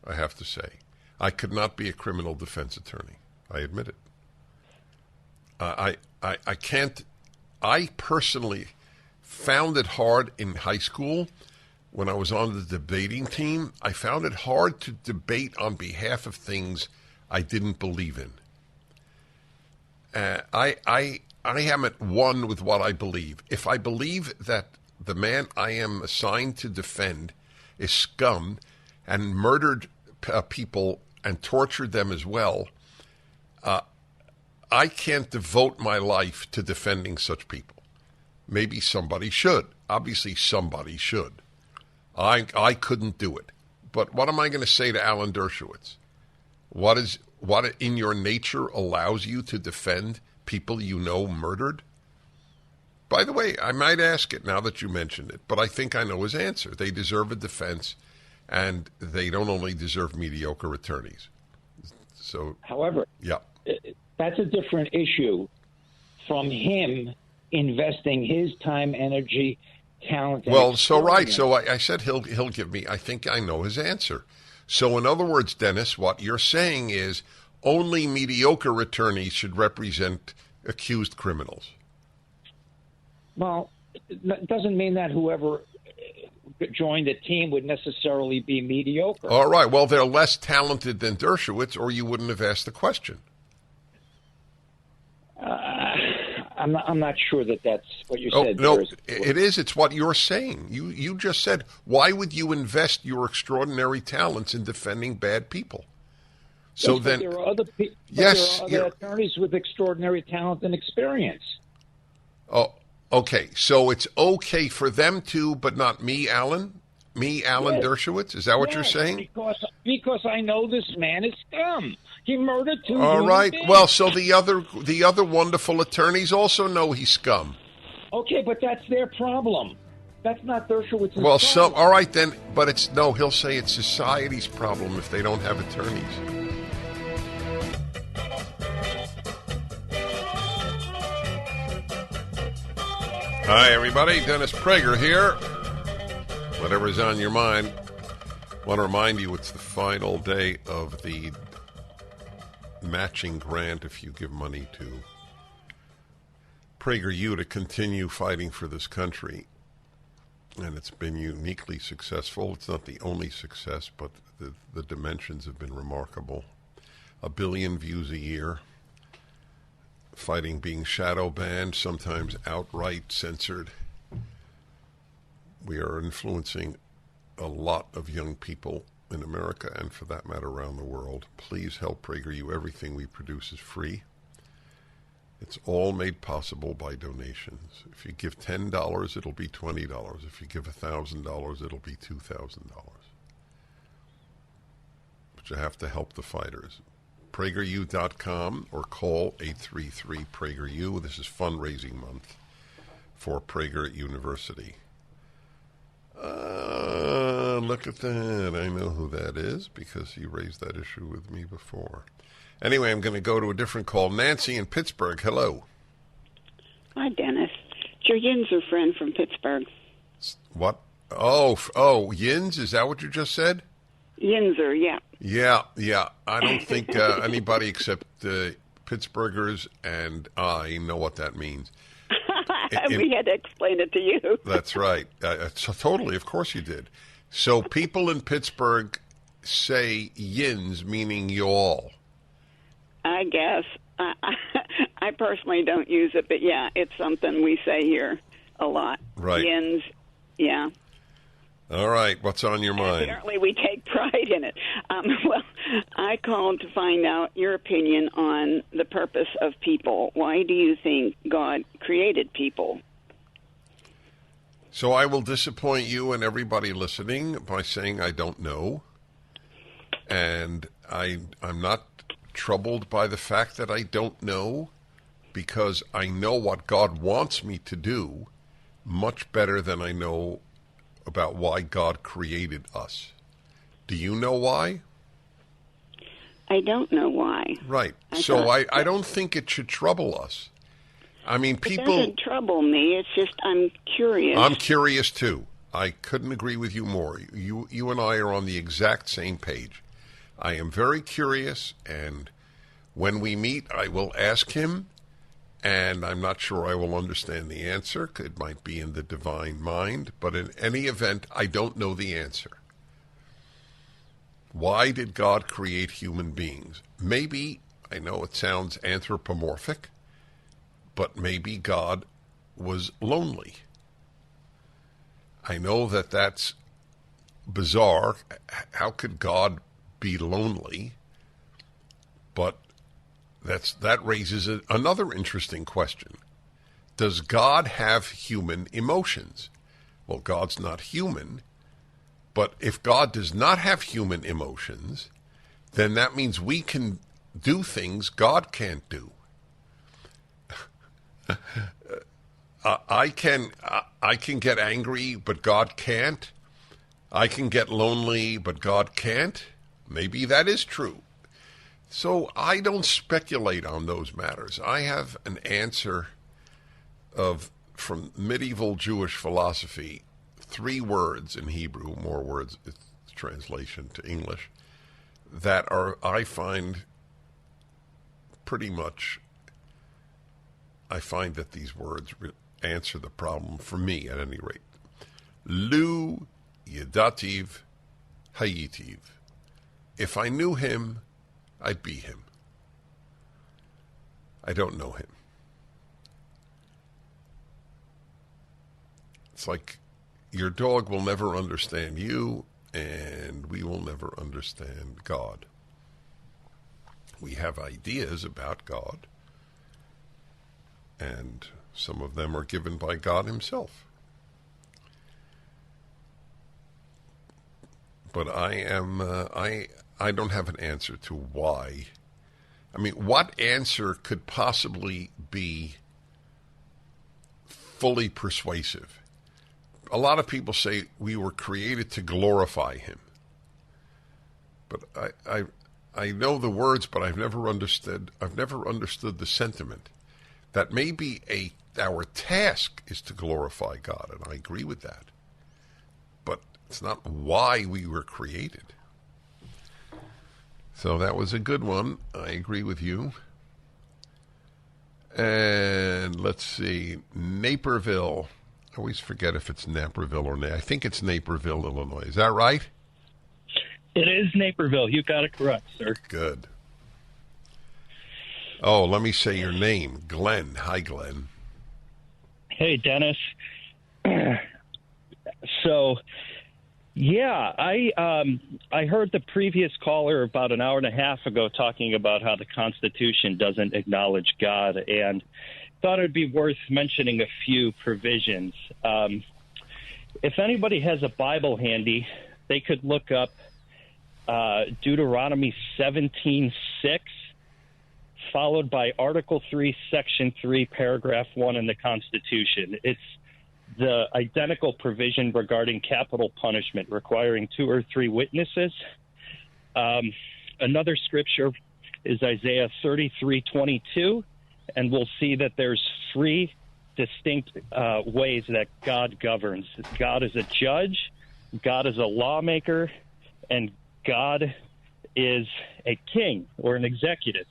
I have to say. I could not be a criminal defense attorney. I admit it. I can't. I personally found it hard in high school when I was on the debating team. I found it hard to debate on behalf of things I didn't believe in. I am at one with what I believe. If I believe that the man I am assigned to defend is scum and murdered people and tortured them as well, I can't devote my life to defending such people. Maybe somebody should. Obviously, somebody should. I couldn't do it. But what am I going to say to Alan Dershowitz? What in your nature allows you to defend people you know murdered? By the way, I might ask it now that you mentioned it, but I think I know his answer. They deserve a defense, and they don't only deserve mediocre attorneys. So, however, yeah, that's a different issue from him investing his time, energy, talent. Well, so right. So I said he'll give me. I think I know his answer. So in other words, Dennis, what you're saying is only mediocre attorneys should represent accused criminals. Well, that doesn't mean that whoever joined the team would necessarily be mediocre. All right. Well, they're less talented than Dershowitz, or you wouldn't have asked the question. I'm not sure that that's what you said. No, it is. It's what you're saying. You just said, why would you invest your extraordinary talents in defending bad people? So yes, then, there are other yes, there are other attorneys with extraordinary talent and experience. Oh, okay. So it's okay for them to, but not me, Alan? Me, Alan Yes. Dershowitz? Is that what you're saying? Because I know this man is scum. He murdered 2 All human right. beings. Well, so the other wonderful attorneys also know he's scum. Okay, but that's their problem. That's not Dershowitz's Well, problem. all right then, but he'll say it's society's problem if they don't have attorneys. Hi, everybody. Dennis Prager here. Whatever's on your mind. I want to remind you it's the final day of the matching grant if you give money to PragerU to continue fighting for this country. And it's been uniquely successful. It's not the only success, but the dimensions have been remarkable. 1 billion views a year. Fighting being shadow banned, sometimes outright censored. We are influencing a lot of young people in America and, for that matter, around the world. Please help PragerU. Everything we produce is free. It's all made possible by donations. If you give $10, it'll be $20. If you give $1,000, it'll be $2,000. But you have to help the fighters. PragerU.com or call 833-PragerU. This is fundraising month for Prager University. Look at that. I know who that is because he raised that issue with me before. Anyway, I'm going to go to a different call. Nancy in Pittsburgh. Hello. Hi, Dennis. It's your Yinzer friend from Pittsburgh. What? Oh, Yins? Is that what you just said? Yinzer, yeah. Yeah. I don't think anybody except Pittsburghers and I know what that means. We had to explain it to you. That's right. Totally. Of course you did. So people in Pittsburgh say yins, meaning y'all. I guess. I personally don't use it, but yeah, it's something we say here a lot. Right. Yins, yeah. All right. What's on your mind? Apparently we take pride in it. Well, I called to find out your opinion on the purpose of people. Why do you think God created people? So I will disappoint you and everybody listening by saying I don't know. And I'm not troubled by the fact that I don't know, because I know what God wants me to do much better than I know about why God created us. Do you know why? I don't know why. Right. So I don't think it should trouble us. I mean, people... It doesn't trouble me. It's just I'm curious. I'm curious, too. I couldn't agree with you more. You and I are on the exact same page. I am very curious, and when we meet, I will ask him, and I'm not sure I will understand the answer. It might be in the divine mind, but in any event, I don't know the answer. Why did God create human beings? Maybe, I know it sounds anthropomorphic, but maybe God was lonely. I know that that's bizarre. How could God be lonely? But that raises another interesting question. Does God have human emotions? Well, God's not human. But if God does not have human emotions, then that means we can do things God can't do. I can get angry, but God can't. I can get lonely, but God can't. Maybe that is true. So I don't speculate on those matters. I have an answer from medieval Jewish philosophy, 3 words in Hebrew, more words, it's translation to English, that I find pretty much, I find that these words answer the problem for me, at any rate. Lu Yedativ Hayitiv. If I knew him, I'd be him. I don't know him. It's like your dog will never understand you, and we will never understand God. We have ideas about God, and some of them are given by God himself. But I don't have an answer to why. I mean, what answer could possibly be fully persuasive? a lot of people say we were created to glorify him. But I know the words, but I've never understood the sentiment. That maybe our task is to glorify God, and I agree with that. But it's not why we were created. So that was a good one. I agree with you. And let's see, Naperville. I always forget if it's Naperville or I think it's Naperville, Illinois. Is that right? It is Naperville. You got it correct, sir. Good. Oh, let me say your name, Glenn. Hi, Glenn. Hey, Dennis. So, yeah, I heard the previous caller about an hour and a half ago talking about how the Constitution doesn't acknowledge God, and thought it would be worth mentioning a few provisions. If anybody has a Bible handy, they could look up Deuteronomy 17:6, followed by Article 3, Section 3, Paragraph 1 in the Constitution. It's the identical provision regarding capital punishment requiring 2 or 3 witnesses. Another scripture is Isaiah 33:22, and we'll see that there's 3 distinct ways that God governs. God is a judge, God is a lawmaker, and God is a king or an executive.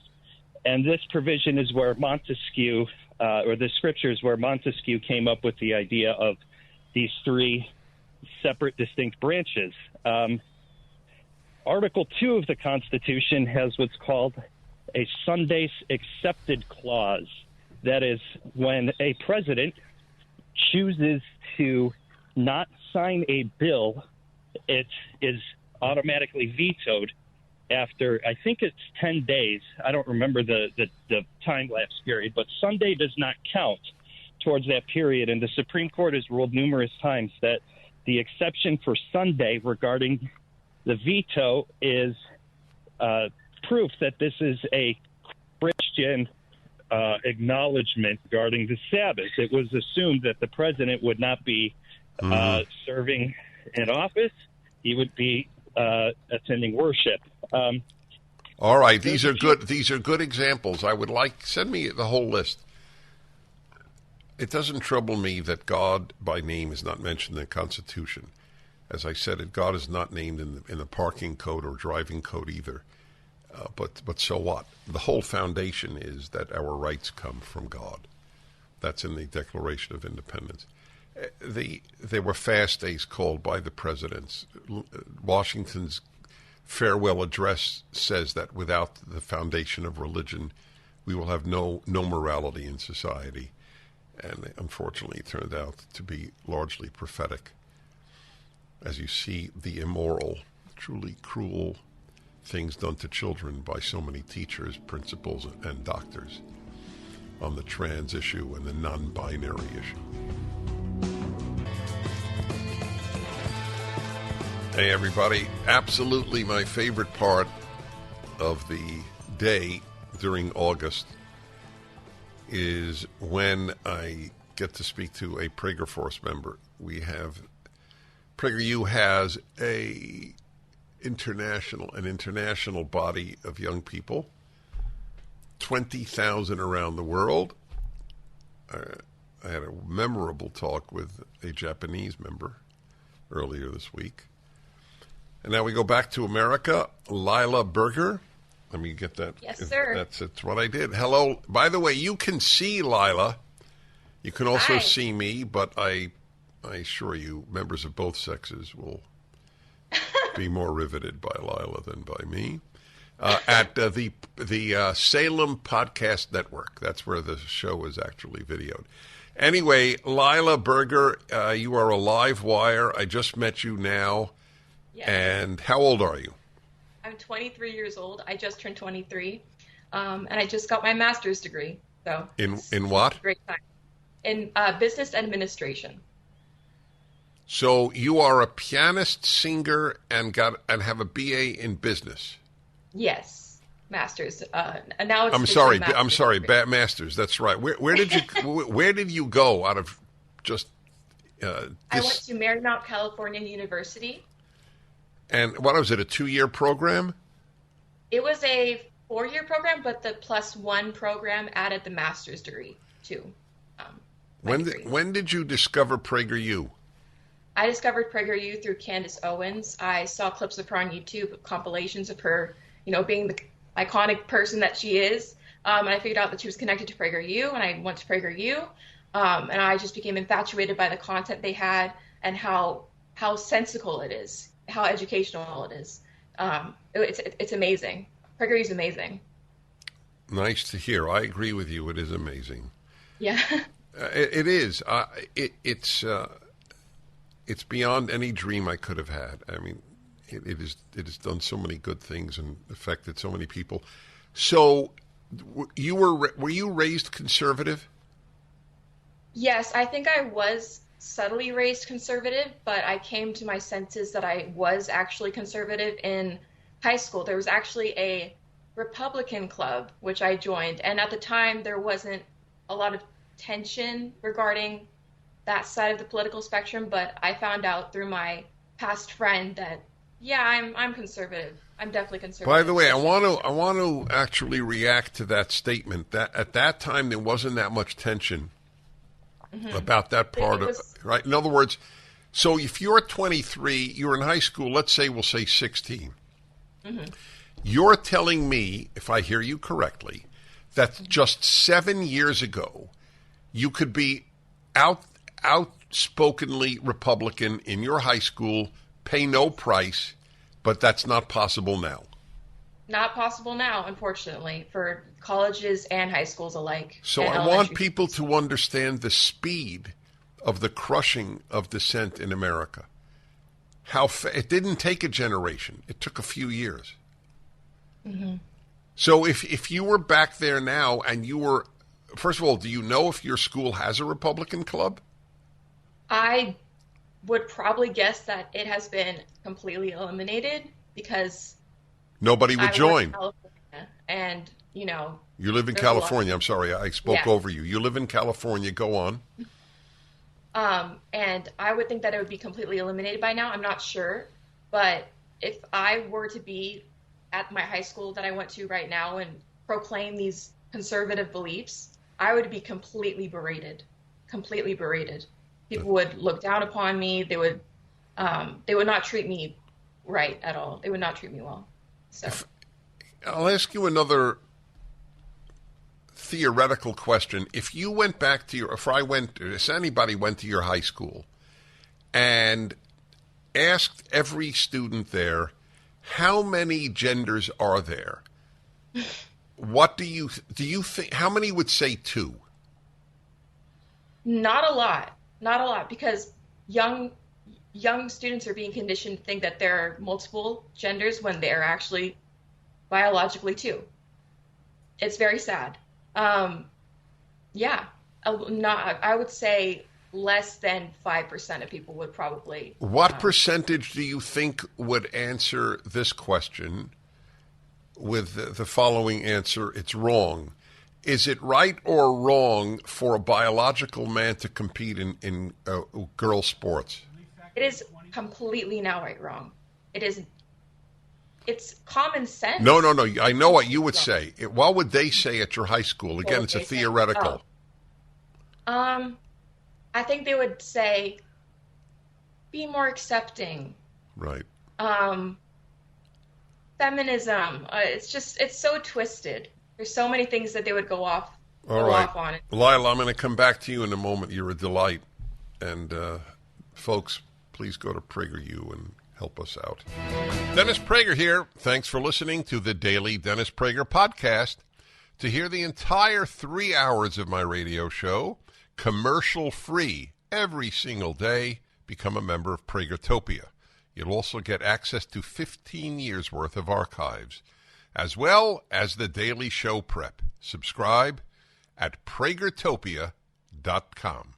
And this provision is where Montesquieu, or the scriptures where Montesquieu came up with the idea of these 3 separate, distinct branches. Article 2 of the Constitution has what's called a Sundays Accepted Clause. That is, when a president chooses to not sign a bill, it is automatically vetoed after, I think it's 10 days. I don't remember the time lapse period, but Sunday does not count towards that period. And the Supreme Court has ruled numerous times that the exception for Sunday regarding the veto is proof that this is a Christian acknowledgement regarding the Sabbath. It was assumed that the president would not be serving in office. He would be attending worship. All right, these are good. These are good examples. I would like, send me the whole list. It doesn't trouble me that God by name is not mentioned in the Constitution. As I said, God is not named in the parking code or driving code either. But so what? The whole foundation is that our rights come from God. That's in the Declaration of Independence. There were fast days called by the presidents. Washington's farewell address says that without the foundation of religion, we will have no morality in society. And unfortunately, it turned out to be largely prophetic. As you see the immoral, truly cruel things done to children by so many teachers, principals, and doctors on the trans issue and the non-binary issue. Hey, everybody. Absolutely my favorite part of the day during August is when I get to speak to a PragerFORCE member. PragerU has an international body of young people, 20,000 around the world. I had a memorable talk with a Japanese member earlier this week. And now we go back to America. Lilah Burger. Let me get that. Yes, sir. That's what I did. Hello. By the way, you can see Lilah. You can also Hi. see me, but I assure you, members of both sexes will be more riveted by Lilah than by me. At the Salem Podcast Network. That's where the show is actually videoed. Anyway, Lilah Burger, you are a live wire. I just met you now. Yes. And how old are you? I'm 23 years old. I just turned 23. And I just got my master's degree. So In what? Great time. In business administration. So you are a pianist, singer, and have a BA in business. Yes, master's. And now it's I'm sorry, masters. That's right. Where did you where did you go out of just I went to Marymount California University. And what was it, a 2-year program? It was a 4-year program, but the +1 program added the master's degree too. When did you discover PragerU? I discovered PragerU through Candace Owens. I saw clips of her on YouTube, compilations of her, being the iconic person that she is. And I figured out that she was connected to PragerU, and I went to PragerU. And I just became infatuated by the content they had and how sensical it is, how educational it is. It's amazing. PragerU is amazing. Nice to hear. I agree with you. It is amazing. Yeah. It is. It's beyond any dream I could have had. I mean, it has done so many good things and affected so many people. So, were you raised conservative? Yes, I think I was subtly raised conservative, but I came to my senses that I was actually conservative in high school. There was actually a Republican club, which I joined, and at the time there wasn't a lot of tension regarding that side of the political spectrum, but I found out through my past friend that, yeah, I'm conservative. I'm definitely conservative. By the way, I want to actually react to that statement that at that time there wasn't that much tension about that part of right. In other words, so if you're 23, you're in high school. Let's say we'll say 16. You're telling me, if I hear you correctly, that just 7 years ago, you could be outspokenly Republican in your high school, pay no price, but that's not possible now. Not possible now, unfortunately, for colleges and high schools alike. So I want people to understand the speed of the crushing of dissent in America. It didn't take a generation. It took a few years. So if you were back there now and you were, first of all, do you know if your school has a Republican club? I would probably guess that it has been completely eliminated because nobody would join. And, you live in California. I'm sorry, I spoke over you. You live in California. Go on. And I would think that it would be completely eliminated by now. I'm not sure. But if I were to be at my high school that I went to right now and proclaim these conservative beliefs, I would be completely berated. Completely berated. People would look down upon me. They would not treat me right at all. They would not treat me well. So I'll ask you another theoretical question. If you went back to if anybody went to your high school and asked every student there, how many genders are there? What do you think? How many would say 2? Not a lot. Not a lot, because young students are being conditioned to think that there are multiple genders when they're actually biologically 2. It's very sad. I would say less than 5% of people would probably. What percentage do you think would answer this question with the following answer? It's wrong. Is it right or wrong for a biological man to compete in girl sports? It is completely now wrong. It is. It's common sense. No. I know what you would say. What would they say at your high school? Again, it's a theoretical. I think they would say, be more accepting. Right. Feminism. It's so twisted. There's so many things that they would go off on. Lilah, I'm going to come back to you in a moment. You're a delight. And folks, please go to PragerU and help us out. Dennis Prager here. Thanks for listening to the Daily Dennis Prager Podcast. To hear the entire 3 hours of my radio show, commercial-free, every single day, become a member of Pragertopia. You'll also get access to 15 years' worth of archives, as well as the daily show prep. Subscribe at PragerTopia.com.